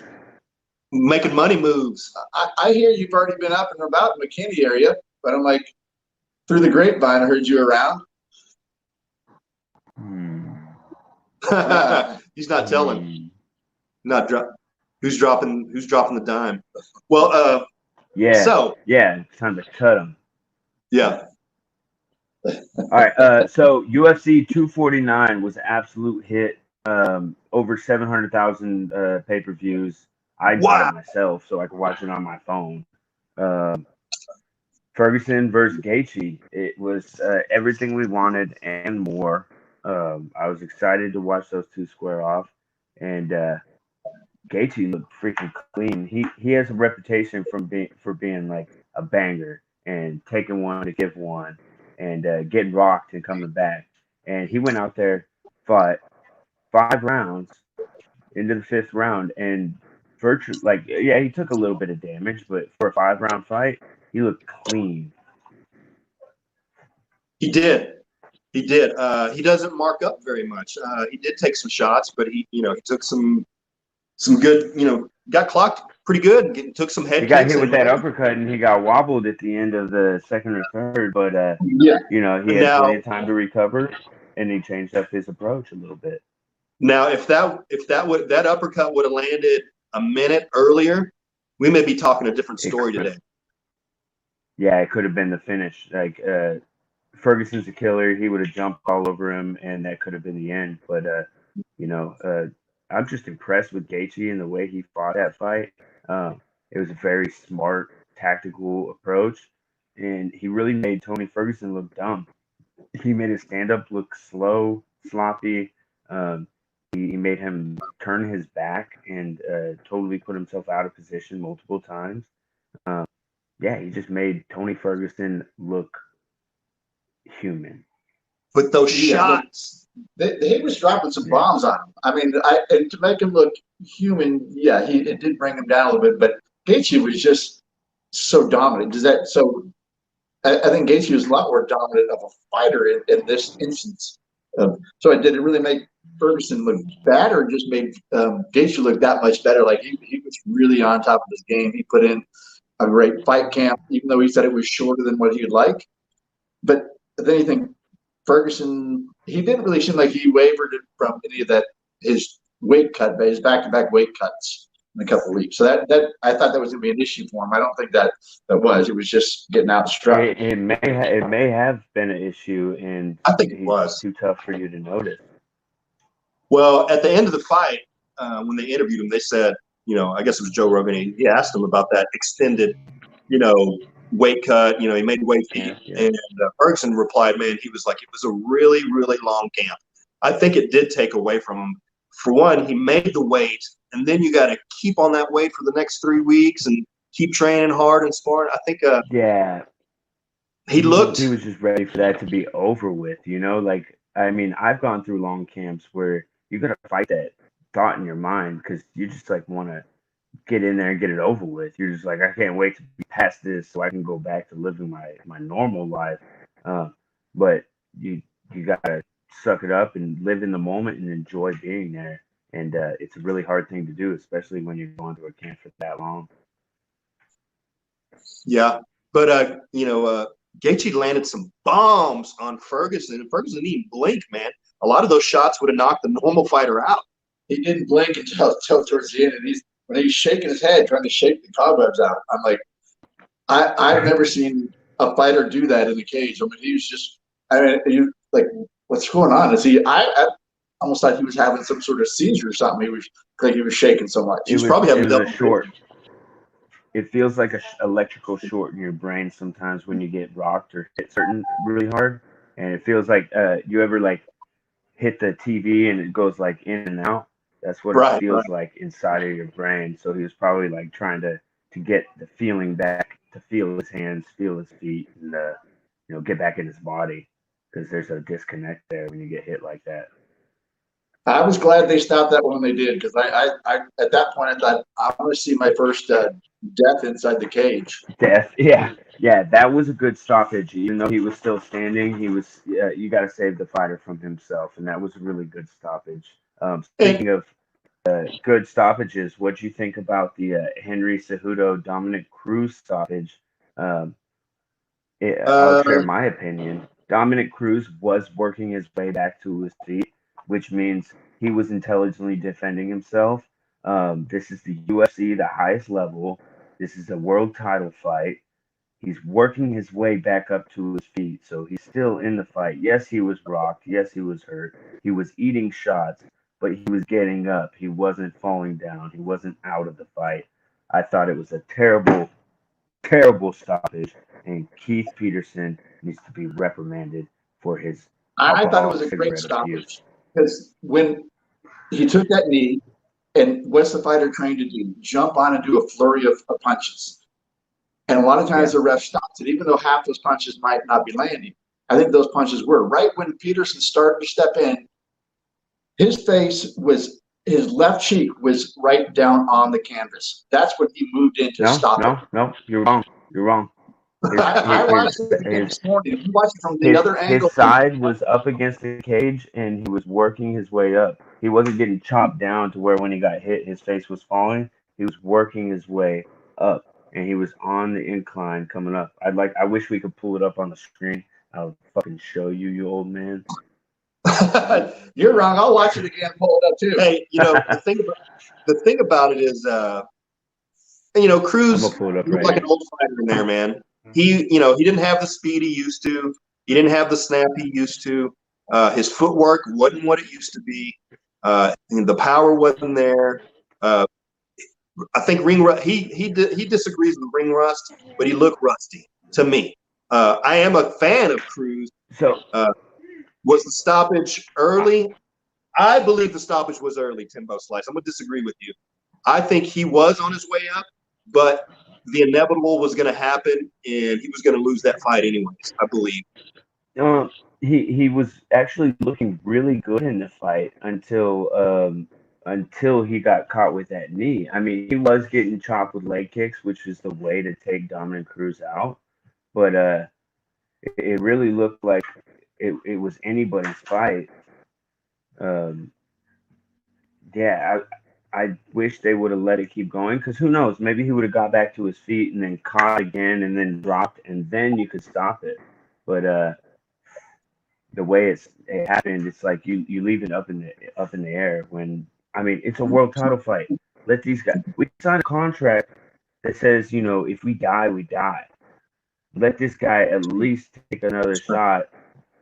making money moves. I hear you've already been up and about in the McKinney area, but I'm like, through the grapevine, I heard you around. He's not telling. Who's dropping the dime? Well, yeah. So it's time to cut him. Yeah. All right. So UFC 249 was an absolute hit. Over 700,000 pay-per-views. I bought it myself so I could watch it on my phone. Ferguson versus Gaethje. It was everything we wanted and more. I was excited to watch those two square off, and Gaethje looked freaking clean. He has a reputation for being like a banger and taking one to give one, and getting rocked and coming back. And he went out there, fought 5 rounds into the 5th round, and he took a little bit of damage, but for a 5-round fight, he looked clean. He did. He doesn't mark up very much. He did take some shots, but he took some good, got clocked pretty good and took some head kicks. He got hit with that uppercut, and he got wobbled at the end of the 2nd or 3rd, but he had plenty of time to recover, and he changed up his approach a little bit. Now, if that uppercut would have landed a minute earlier, we may be talking a different story today. Yeah, it could have been the finish. Like Ferguson's a killer; he would have jumped all over him, and that could have been the end. But I'm just impressed with Gaethje and the way he fought that fight. It was a very smart, tactical approach, and he really made Tony Ferguson look dumb. He made his stand-up look slow, sloppy. He made him turn his back and totally put himself out of position multiple times. He just made Tony Ferguson look human. But those shots, he was dropping some bombs on him. I mean, and to make him look human, it did bring him down a little bit. But Gaethje was just so dominant. I think Gaethje was a lot more dominant of a fighter in this instance. So did it really make Ferguson look bad, or just made Gaethje look that much better? Like he was really on top of his game. He put in a great fight camp, even though he said it was shorter than what he'd like. But then you think Ferguson, he didn't really seem like he wavered from any of that, his weight cut, but his back-to-back weight cuts in a couple of weeks. So that I thought that was going to be an issue for him. I don't think that was. It was just getting outstruck. It may have been an issue, and I think it was too tough for you to notice. Well, at the end of the fight, when they interviewed him, they said, I guess it was Joe Rogan. He asked him about that extended, you know, weight cut. He made weight Yeah, feet, yeah. and Ferguson replied, "Man, he was like, it was a really, really long camp. I think it did take away from him. For one, he made the weight, and then you got to keep on that weight for the next 3 weeks and keep training hard and sparring. I think Yeah, he he looked, was just ready for that to be over with, you know? Like, I mean, I've gone through long camps where you gotta fight that thought in your mind because you just like want to get in there and get it over with. You're just like, I can't wait to be past this so I can go back to living my normal life. Uh, but you you gotta suck it up and live in the moment and enjoy being there. And it's a really hard thing to do, especially when you're going through a camp for that long. yeah. But Gaethje landed some bombs on Ferguson, and Ferguson didn't even blink, man. A lot of those shots would have knocked the normal fighter out. He didn't blink until towards the end, and when he's shaking his head, trying to shake the cobwebs out. I'm like, I've never seen a fighter do that in the cage. I mean, he was just, I mean, you like, what's going on? Is he? I almost thought he was having some sort of seizure or something. He was like he was shaking so much. He was probably It having was a double. short. It feels like a electrical short in your brain sometimes when you get rocked or hit certain really hard, and it feels like you ever like hit the TV and it goes like in and out. That's what it Right, right. feels like inside of your brain. So he was probably like trying to get the feeling back, to feel his hands, feel his feet, and get back in his body because there's a disconnect there when you get hit like that. I was glad they stopped that when they did because I at that point I thought I want to see my first death inside the cage. Death, yeah, yeah, that was a good stoppage. Even though he was still standing, he was. You got to save the fighter from himself, and that was a really good stoppage. And Speaking of good stoppages, what do you think about the Henry Cejudo Dominic Cruz stoppage? Um, I'll share uh, my opinion. Dominic Cruz was working his way back to his feet, which means he was intelligently defending himself. This is the UFC, the highest level. This is a world title fight. He's working his way back up to his feet, so he's still in the fight. Yes, he was rocked. Yes, he was hurt. He was eating shots, but he was getting up. He wasn't falling down. He wasn't out of the fight. I thought it was a terrible, terrible stoppage, and Keith Peterson needs to be reprimanded for his I thought it alcohol was a great cigarette abuse. stoppage because when he took that knee, and what's the fighter trying to do? Jump on and do a flurry of punches. And a lot of times Yeah. the ref stops it, even though half those punches might not be landing. I think those punches were right when Peterson started to step in. His left cheek was right down on the canvas. That's when he moved in to No, stop it. no, no. You're wrong. You're wrong. His I his watched it again his this morning. If you watch it from the his other his angle, side was up against the cage and he was working his way up. He wasn't getting chopped down to where when he got hit his face was falling. He was working his way up and he was on the incline coming up. I wish we could pull it up on the screen. I'll fucking show you, you old man. you're wrong. I'll watch it again, pull it up too. hey, the thing about it is, I'm gonna Cruz pull it up looked right like an now. old fighter in there, man. He didn't have the speed he used to. He didn't have the snap he used to. His footwork wasn't what it used to be. And the power wasn't there. Uh, I think ring rust. He disagrees with ring rust, but he looked rusty to me. I am a fan of Cruz. So Uh, was the stoppage early? I believe the stoppage was early, Timbo Slice. I'm gonna disagree with you. I think he was on his way up, but the inevitable was going to happen, and he was going to lose that fight anyways. I believe. Um, he was actually looking really good in the fight until he got caught with that knee. I mean, he was getting chopped with leg kicks, which is the way to take Dominic Cruz out. But it really looked like it was anybody's fight. Um, yeah, I wish they would have let it keep going because who knows? Maybe he would have got back to his feet and then caught again and then dropped and then you could stop it. But the way it happened, it's like you leave it up in the air when I mean it's a world title fight. Let these guys we signed a contract that says, if we die, we die. Let this guy at least take another shot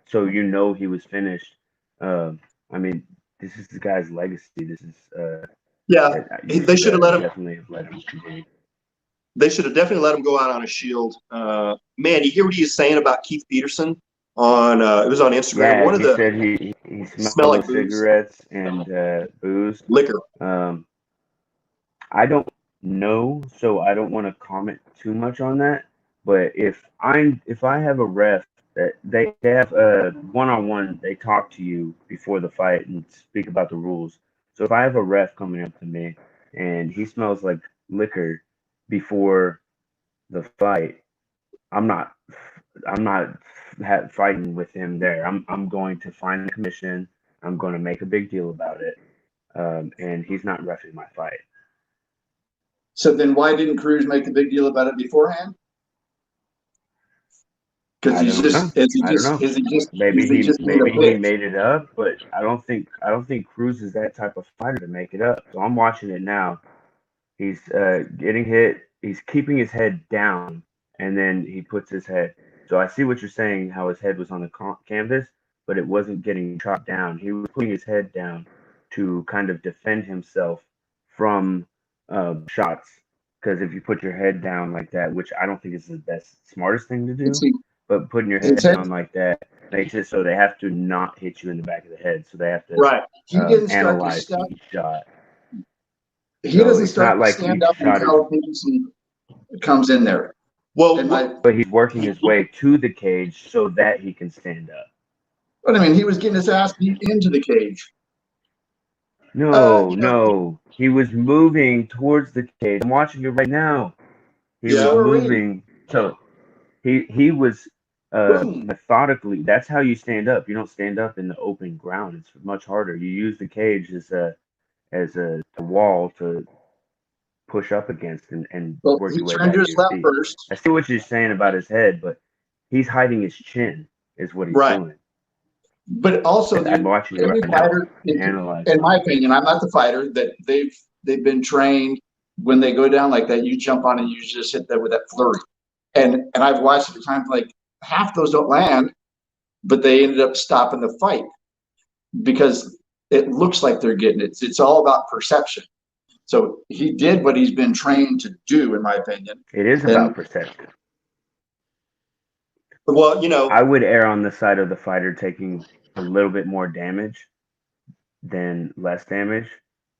so he was finished. I mean, this is the guy's legacy. This is Yeah, you they should should have let him. definitely have let him continue. They should have definitely let him go out on a shield. Man, you hear what he was saying about Keith Peterson on? It was on Instagram. Yeah, One of he the said he smell smelled like of booze, cigarettes and booze. liquor. I don't know, so I don't want to comment too much on that. But if I have a ref that they have a one-on-one, they talk to you before the fight and speak about the rules. So if I have a ref coming up to me and he smells like liquor before the fight, I'm not I'm not fighting with him there. I'm going to find the commission. I'm going to make a big deal about it. And he's not reffing my fight. So then why didn't Cruz make a big deal about it beforehand? Because I don't know. I don't know. is he just being a Maybe he bitch? made it up, but I don't think Cruz is that type of fighter to make it up. So I'm watching it now. He's getting hit. He's keeping his head down, and then he puts his head. So I see what you're saying, how his head was on the canvas, but it wasn't getting chopped down. He was putting his head down to kind of defend himself from shots. Because if you put your head down like that, which I don't think is the best, smartest thing to do, See, but putting your head his head, down like that makes it so they have to not hit you in the back of the head. So they have to Right. he didn't start to analyze stand. each shot. He So doesn't it's start not to like stand each up shot is, until Peterson comes in there. Well, And but he's working his way to the cage so that he can stand up. but I mean, he was getting his ass beat into the cage. No, You know, no. He was moving towards the cage. I'm watching it right now. He was yeah. so are we. moving. So he was Boom. methodically. That's how you stand up. You don't stand up in the open ground. It's much harder. You use the cage as a wall to push up against and Well, work he your way turned to back to his your left feet. first. I see what you're saying about his head, but he's hiding his chin is what he's Right. doing. But also, I'm dude, watching it every right now fighter, and analyzing in it. my opinion, I'm not the fighter, that they've been trained when they go down like that, you jump on and you just hit that with that flurry. And I've watched it at times like half those don't land, but they ended up stopping the fight because it looks like they're getting it. It's all about perception. So he did what he's been trained to do, in my opinion. It is And about perception. Well, I would err on the side of the fighter taking a little bit more damage than less damage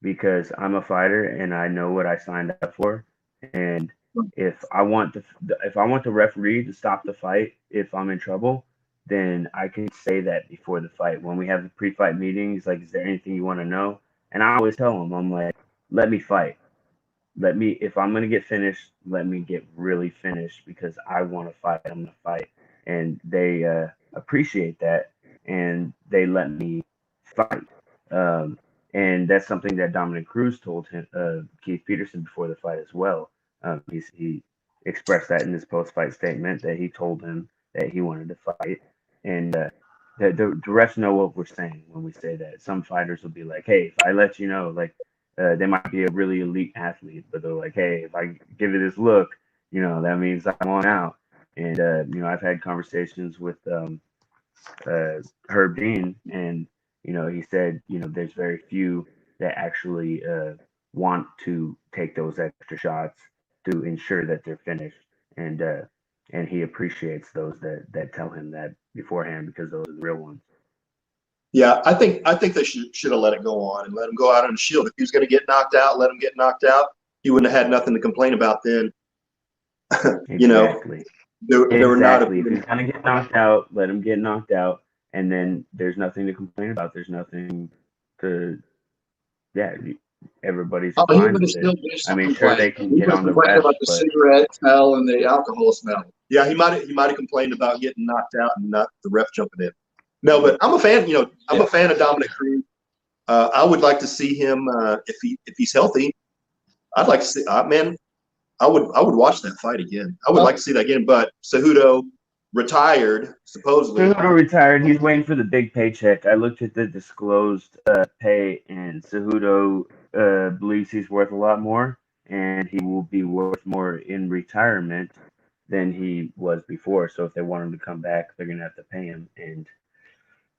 because I'm a fighter and I know what I signed up for. And if I want the referee to stop the fight if I'm in trouble, then I can say that before the fight. When we have the pre-fight meeting, he's like, "Is there anything you want to know?" And I always tell him, I'm like, "Let me fight. If I'm gonna get finished, let me get really finished because I want to fight. I'm gonna fight." And they appreciate that, and they let me fight. Um, and that's something that Dominic Cruz told him, Keith Peterson before the fight as well. He expressed that in his post-fight statement that he told him that he wanted to fight, and the refs know what we're saying when we say that. Some fighters will be like, "Hey, if I let you know, like." They might be a really elite athlete, but they're like, hey, if I give you this look, that means I'm on out. And I've had conversations with Herb Dean, and he said, there's very few that actually want to take those extra shots to ensure that they're finished, and he appreciates those that tell him that beforehand because those are the real ones. Yeah, I think they should have let it go on and let him go out on the shield. If he was going to get knocked out, let him get knocked out. He wouldn't have had nothing to complain about then. Exactly. There were not. Exactly. If he's gonna get knocked out, let him get knocked out, and then there's nothing to complain about. There's nothing to, yeah. Everybody's he fine would have with still it. bitched I and mean, sure they complained. can He get was on the complaining refs, about the but cigarette smell and the alcohol smell. Yeah, he might have complained about getting knocked out and not the ref jumping in. No, but I'm a fan. I'm a fan of Dominic Cruz. I would like to see him if he's healthy. I'd like to see. Man, I would watch that fight again. I would like to see that again. But Cejudo retired supposedly. Cejudo retired. He's waiting for the big paycheck. I looked at the disclosed pay, and Cejudo believes he's worth a lot more, and he will be worth more in retirement than he was before. So if they want him to come back, they're gonna have to pay him, and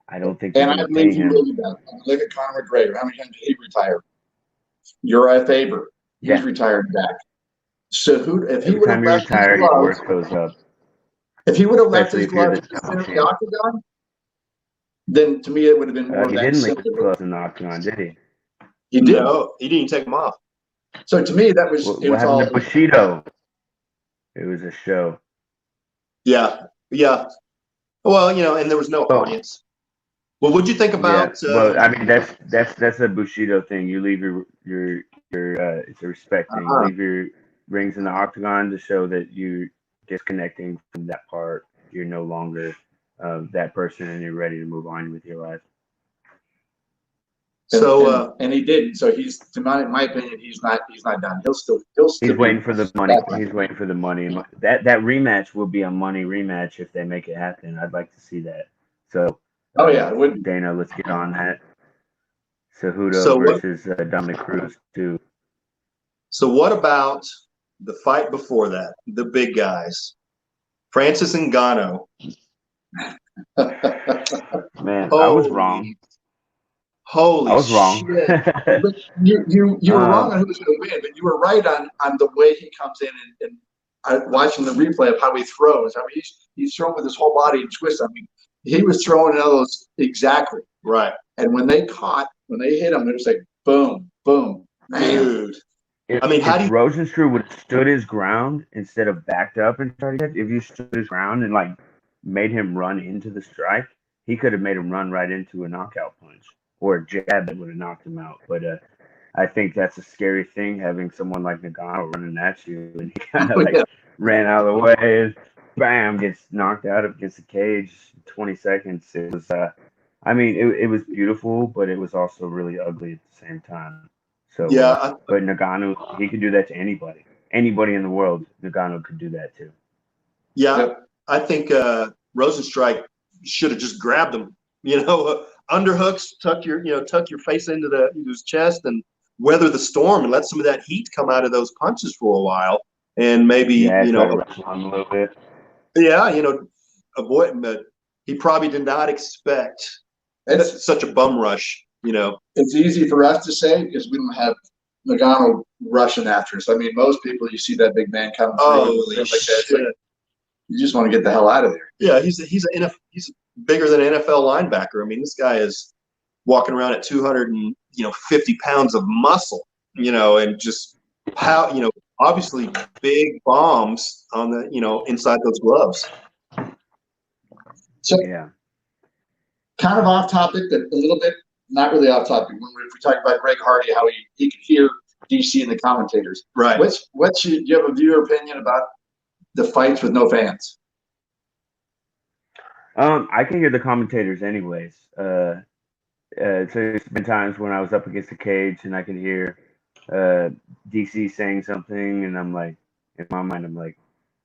I don't think they're And I going to believe pay he him. will be back. I mean, look at Conor McGregor. How many times did he retire? Uriah Faber. He's Yeah. retired back. So if he Every would time have you left his retire, your gloves, worth goes up, if he would have left especially his if you're gloves the just in the champ. octagon, then to me it would have been more of He that didn't leave his simple. gloves in the octagon, did he? He did. No, he didn't even take them off. So to me, that was What happened all. to Bushido? It was a show. Yeah. Well, and there was no audience. Well, what'd you think about? Well, I mean, that's a Bushido thing. You leave your it's a respect thing. You leave your rings in the octagon to show that you're disconnecting from that part. You're no longer that person, and you're ready to move on with your life. And he didn't. So he's, to my opinion, he's not done. He'll still. He's waiting for the money. He's waiting for the money. That rematch will be a money rematch if they make it happen. I'd like to see that. So. Oh yeah, it would. Dana, let's get on that. Cejudo versus Dominic Cruz too. So what about the fight before that? The big guys, Francis Ngannou. Man, I was wrong. Holy I was wrong. But you were wrong on who was going to win, but you were right on the way he comes in and watching the replay of how he throws. I mean, he's throwing with his whole body and twist. I mean, he was throwing those exactly right. And when they hit him, it was like boom, boom, dude. If Rosenstruck would have stood his ground instead of backed up and started, if you stood his ground and like made him run into the strike, he could have made him run right into a knockout punch or a jab that would have knocked him out. But I think that's a scary thing, having someone like Ngannou running at you, and he kind of ran out of the way and bam, gets knocked out against the cage. 20 seconds. It was, I mean, it was beautiful, but it was also really ugly at the same time. So but Ngannou, he could do that to anybody in the world. Ngannou could do that too. Yeah, I think Rosenstruck should have just grabbed him. Underhooks, tuck your face into his chest and weather the storm and let some of that heat come out of those punches for a while, and maybe rush on a little bit. Yeah, avoid. But he probably did not expect such a bum rush. It's easy for us to say because we don't have Ngannou rushing after us. I mean, most people, you see that big man coming through. Like you just want to get the hell out of there. Yeah, he's bigger than an NFL linebacker. I mean, this guy is walking around at 250 pounds of muscle, and just obviously big bombs on the, inside those gloves. So, kind of off topic, but a little bit not really off topic. When we talk about Greg Hardy, how he could hear DC and the commentators. Right. Do you have a view or opinion about the fights with no fans? I can hear the commentators anyways. So there's been times when I was up against the cage and I could hear DC saying something, and I'm like, in my mind, I'm like,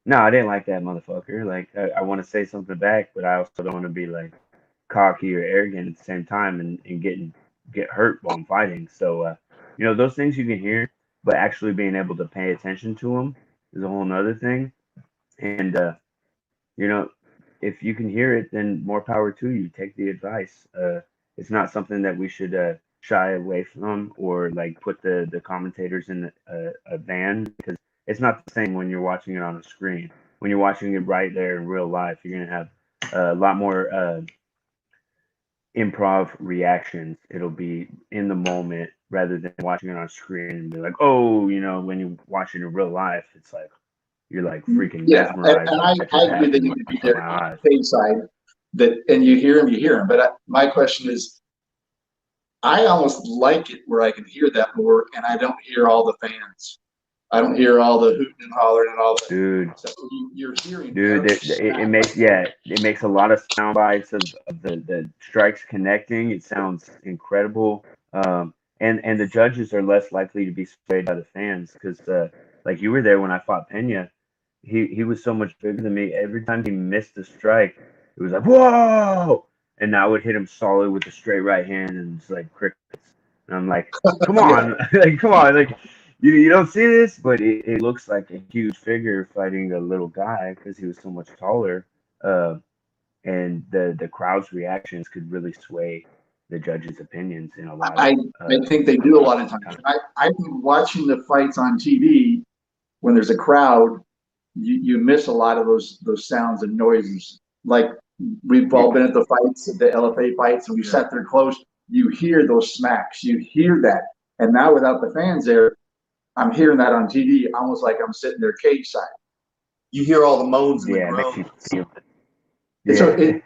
no, I didn't like that motherfucker. Like, I want to say something back, but I also don't want to be like cocky or arrogant at the same time and get hurt while I'm fighting. So, those things you can hear, but actually being able to pay attention to them is a whole nother thing. And, if you can hear it, then more power to you. Take the advice. It's not something that we should shy away from or like put the commentators in a van, because it's not the same when you're watching it on a screen. When you're watching it right there in real life, you're going to have a lot more improv reactions. It'll be in the moment rather than watching it on screen and be like, oh, when you watch it in real life, it's like you're like freaking mesmerized. And I agree that you could be there side and you hear him. But my question is, I almost like it where I can hear that more, and I don't hear all the fans. I don't hear all the hooting and hollering and all that. Dude, so you're hearing. Dude, it makes a lot of sound bites of the strikes connecting. It sounds incredible. And the judges are less likely to be swayed by the fans because, like you were there when I fought Pena. He was so much bigger than me. Every time he missed a strike, it was like, whoa! And I would hit him solid with a straight right hand, and it's like crickets. And I'm like, come on, come on, like you don't see this, but it looks like a huge figure fighting a little guy because he was so much taller. and the crowd's reactions could really sway the judges' opinions in a lot I, of I think they do a lot of times. I think watching the fights on TV when there's a crowd, you miss a lot of those sounds and noises. Like we've all been at the fights, the LFA fights, and we sat there close. You hear those smacks, you hear that, and now without the fans there, I'm hearing that on TV, almost like I'm sitting there cage side. You hear all the moans and the it makes you groans. feel it. And so You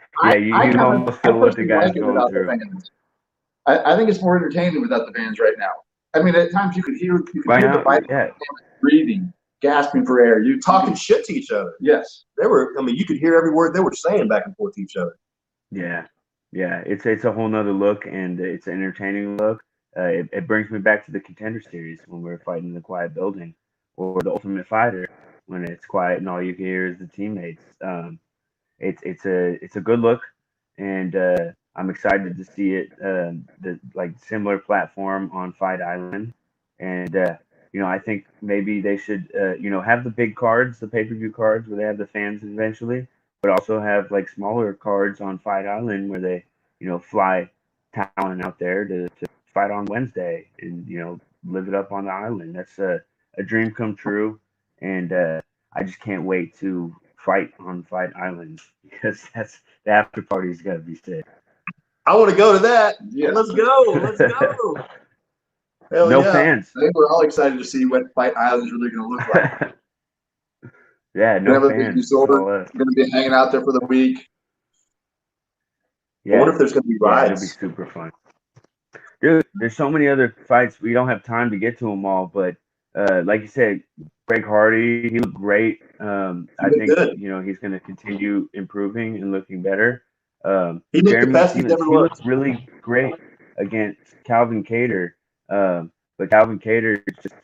almost feel what the guy's going through. I think it's more entertaining without the fans right now. I mean, at times you could hear the fight breathing, gasping for air. You talking shit to each other. Yes, they were. I mean, you could hear every word they were saying back and forth to each other. Yeah, it's a whole nother look, and it's an entertaining look. It brings me back to the Contender Series when we were fighting in the quiet building, or the Ultimate Fighter when it's quiet and all you can hear is the teammates. It's a good look, and I'm excited to see it. The like similar platform on Fight Island, and I think maybe they should have the big cards, the pay-per-view cards where they have the fans eventually, but also have like smaller cards on Fight Island where they fly talent out there to fight on Wednesday and live it up on the island. That's a dream come true, and I just can't wait to fight on Fight Island because that's the after party's got to be sick. I want to go to that. Yeah. Let's go. Let's go. No fans. I think we're all excited to see what Fight Island's really going to look like. Yeah, no fans. We're going to be hanging out there for the week. Yeah. I wonder if there's going to be rides. It'll be super fun. Dude, there's so many other fights. We don't have time to get to them all, but like you said, Greg Hardy, he looked great. I think good. He's going to continue improving and looking better. He looked the best he's ever looked. He looked really great against Calvin Kattar, but Calvin Kattar just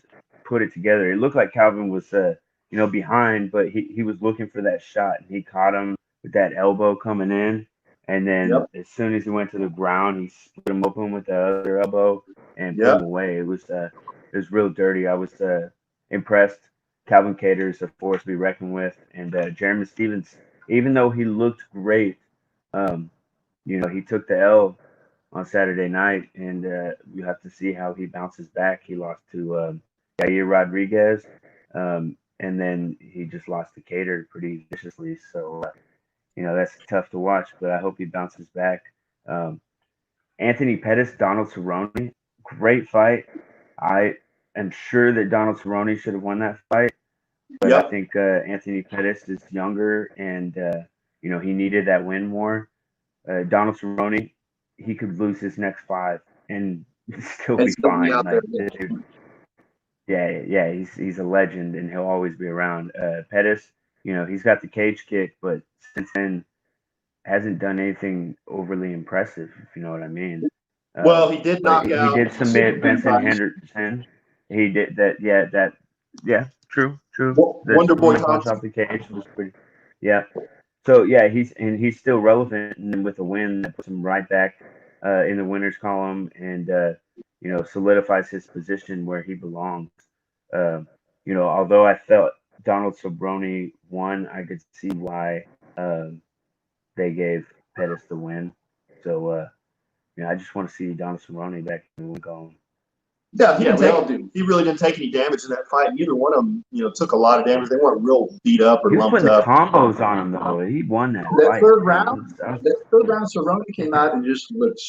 put it together. It looked like Calvin was behind, but he was looking for that shot, and he caught him with that elbow coming in. And then as soon as he went to the ground, he split him open with the other elbow and put him away. It was real dirty. I was impressed. Calvin Kattar is a force to be reckoned with, and Jeremy Stephens, even though he looked great, he took the L on Saturday night, and you have to see how he bounces back. He lost to Yair Rodriguez, and then he just lost to Kattar pretty viciously. So. That's tough to watch, but I hope he bounces back. Anthony Pettis, Donald Cerrone, great fight. I am sure that Donald Cerrone should have won that fight, but I think Anthony Pettis is younger, and he needed that win more. Donald Cerrone, he could lose his next 5 and still be fine. He's a legend, and he'll always be around. Pettis, he's got the cage kick, but since then hasn't done anything overly impressive, if you know what I mean. Well, he did knock out. He did submit Vincent Henderson. He did that. Yeah. True. Wonder Boy punch off the cage was pretty. Yeah. So yeah, he's still relevant, and with a win that puts him right back in the winners column, and solidifies his position where he belongs. Although I felt Donald Cerrone won, I could see why they gave Pettis the win. So, I just want to see Donald Cerrone back in the win column. Yeah, he really didn't take any damage in that fight. Neither one of them, took a lot of damage. They weren't real beat up or lumped up. He was putting combos on him, though. He won that fight. Third round, Cerrone came out and just looked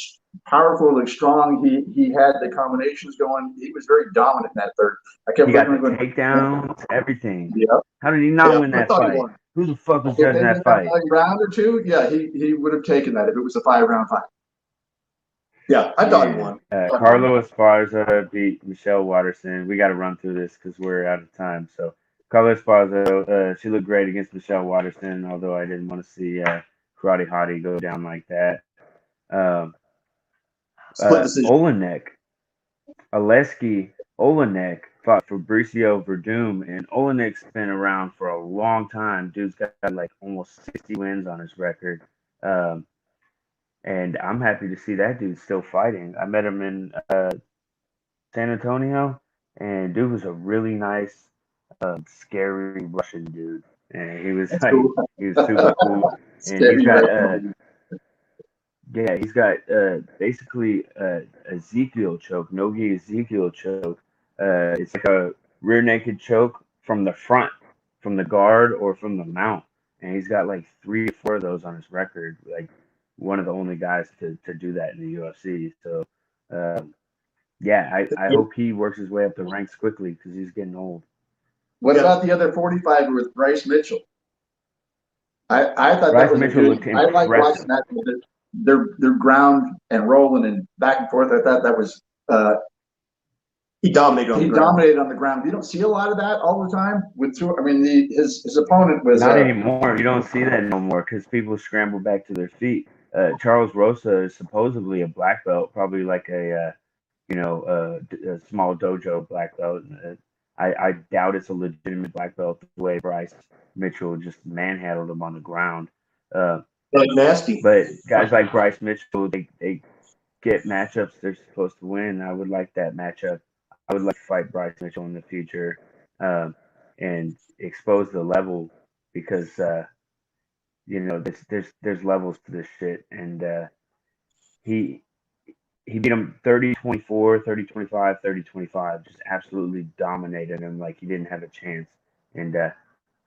powerful, looked strong. He had the combinations going. He was very dominant in that third. He got the takedowns, everything. Yeah. How did he not win that fight? Who the fuck was judging that fight? A round or two, he would have taken that if it was a 5-round fight. Yeah, I thought he won. Carlo Esparza beat Michelle Waterson. We got to run through this because we're out of time. So, Carlo Esparza, she looked great against Michelle Waterson, although I didn't want to see Karate Hottie go down like that. Olenek, Olenek fought Fabricio Verdum, and Olenek's been around for a long time. Dude's got like almost 60 wins on his record. And I'm happy to see that dude still fighting. I met him in San Antonio, and dude was a really nice, scary Russian dude. And he was super cool. and he's got yeah, he's got basically Ezekiel choke, Nogi Ezekiel choke. It's like a rear naked choke from the front, from the guard or from the mount, and he's got like 3 or 4 of those on his record. Like one of the only guys to do that in the UFC. So yeah, I hope he works his way up the ranks quickly because he's getting old. What about the other 45 with Bryce Mitchell? I thought Bryce that was Mitchell a good. I like watching that. They're ground and rolling and back and forth. I thought that was. He dominated on the ground. Dominated on the ground. You don't see a lot of that all the time. His opponent was not anymore. You don't see that no more because people scramble back to their feet. Charles Rosa is supposedly a black belt, probably like a small dojo black belt. I doubt it's a legitimate black belt the way Bryce Mitchell just manhandled him on the ground. Nasty. But guys like Bryce Mitchell, they get matchups they're supposed to win. I would like that matchup. I would like to fight Bryce Mitchell in the future and expose the level because there's levels to this shit, and he beat him 30-24, 30-25, 30-25, just absolutely dominated him like he didn't have a chance. And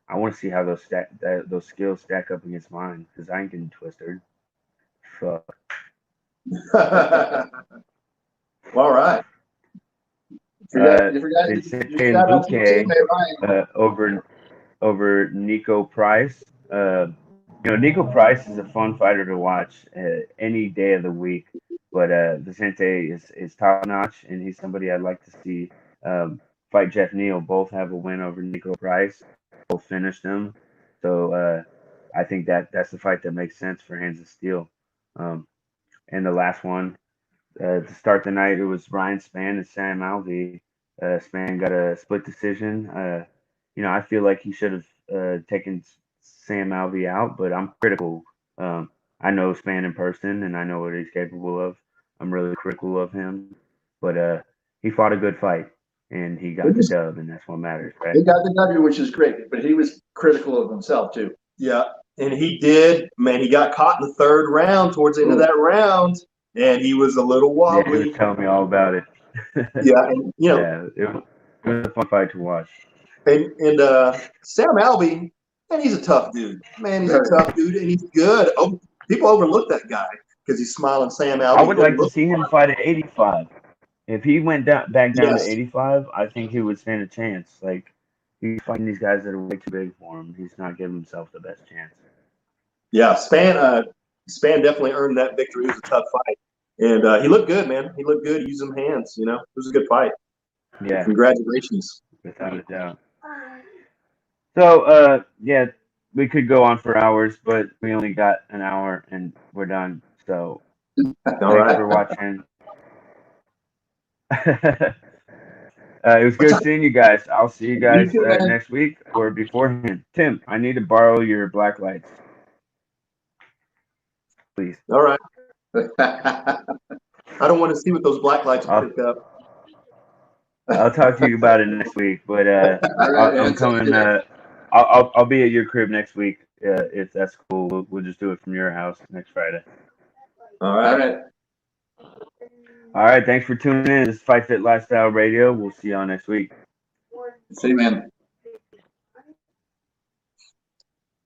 I want to see how those skills stack up against mine because I ain't getting twisted. Fuck. All right. You forgot over Nico Price. Nico Price is a fun fighter to watch any day of the week, but Vicente is top notch, and he's somebody I'd like to see fight Jeff Neal. Both have a win over Nico Price. Both finished him, so I think that's the fight that makes sense for Hands of Steel. And the last one. To start the night, it was Ryan Spann and Sam Alvey. Spann got a split decision. I feel like he should have taken Sam Alvey out, but I'm critical. I know Spann in person, and I know what he's capable of. I'm really critical of him, but he fought a good fight, and he got the dub, and that's what matters, right? He got the W, which is great, but he was critical of himself too. Yeah, and he did. Man, he got caught in the 3rd round, towards the end of that round. And he was a little wobbly. Yeah, he was telling me all about it. Yeah, and it was a fun fight to watch. And Sam Alvey, man, he's a tough dude. Man, he's a tough dude, and he's good. Oh, people overlook that guy because he's smiling. Sam Alvey. I would like to see him fight at 85. If he went back down to 85, I think he would stand a chance. Like he's fighting these guys that are way too big for him. He's not giving himself the best chance. Yeah, Spann definitely earned that victory. It was a tough fight. And he looked good, man. He looked good. He used some hands, It was a good fight. Yeah. Congratulations. Without a doubt. So, we could go on for hours, but we only got an hour and we're done. So, thanks for watching. It was good seeing you guys. I'll see you guys next week or beforehand. Tim, I need to borrow your black lights. Please. All right. I don't want to see what those black lights will pick up. I'll talk to you about it next week, but I'm coming. I'll be at your crib next week if that's cool. We'll just do it from your house next Friday. All right. All right. Thanks for tuning in. This is Fight Fit Lifestyle Radio. We'll see y'all next week. See you, man.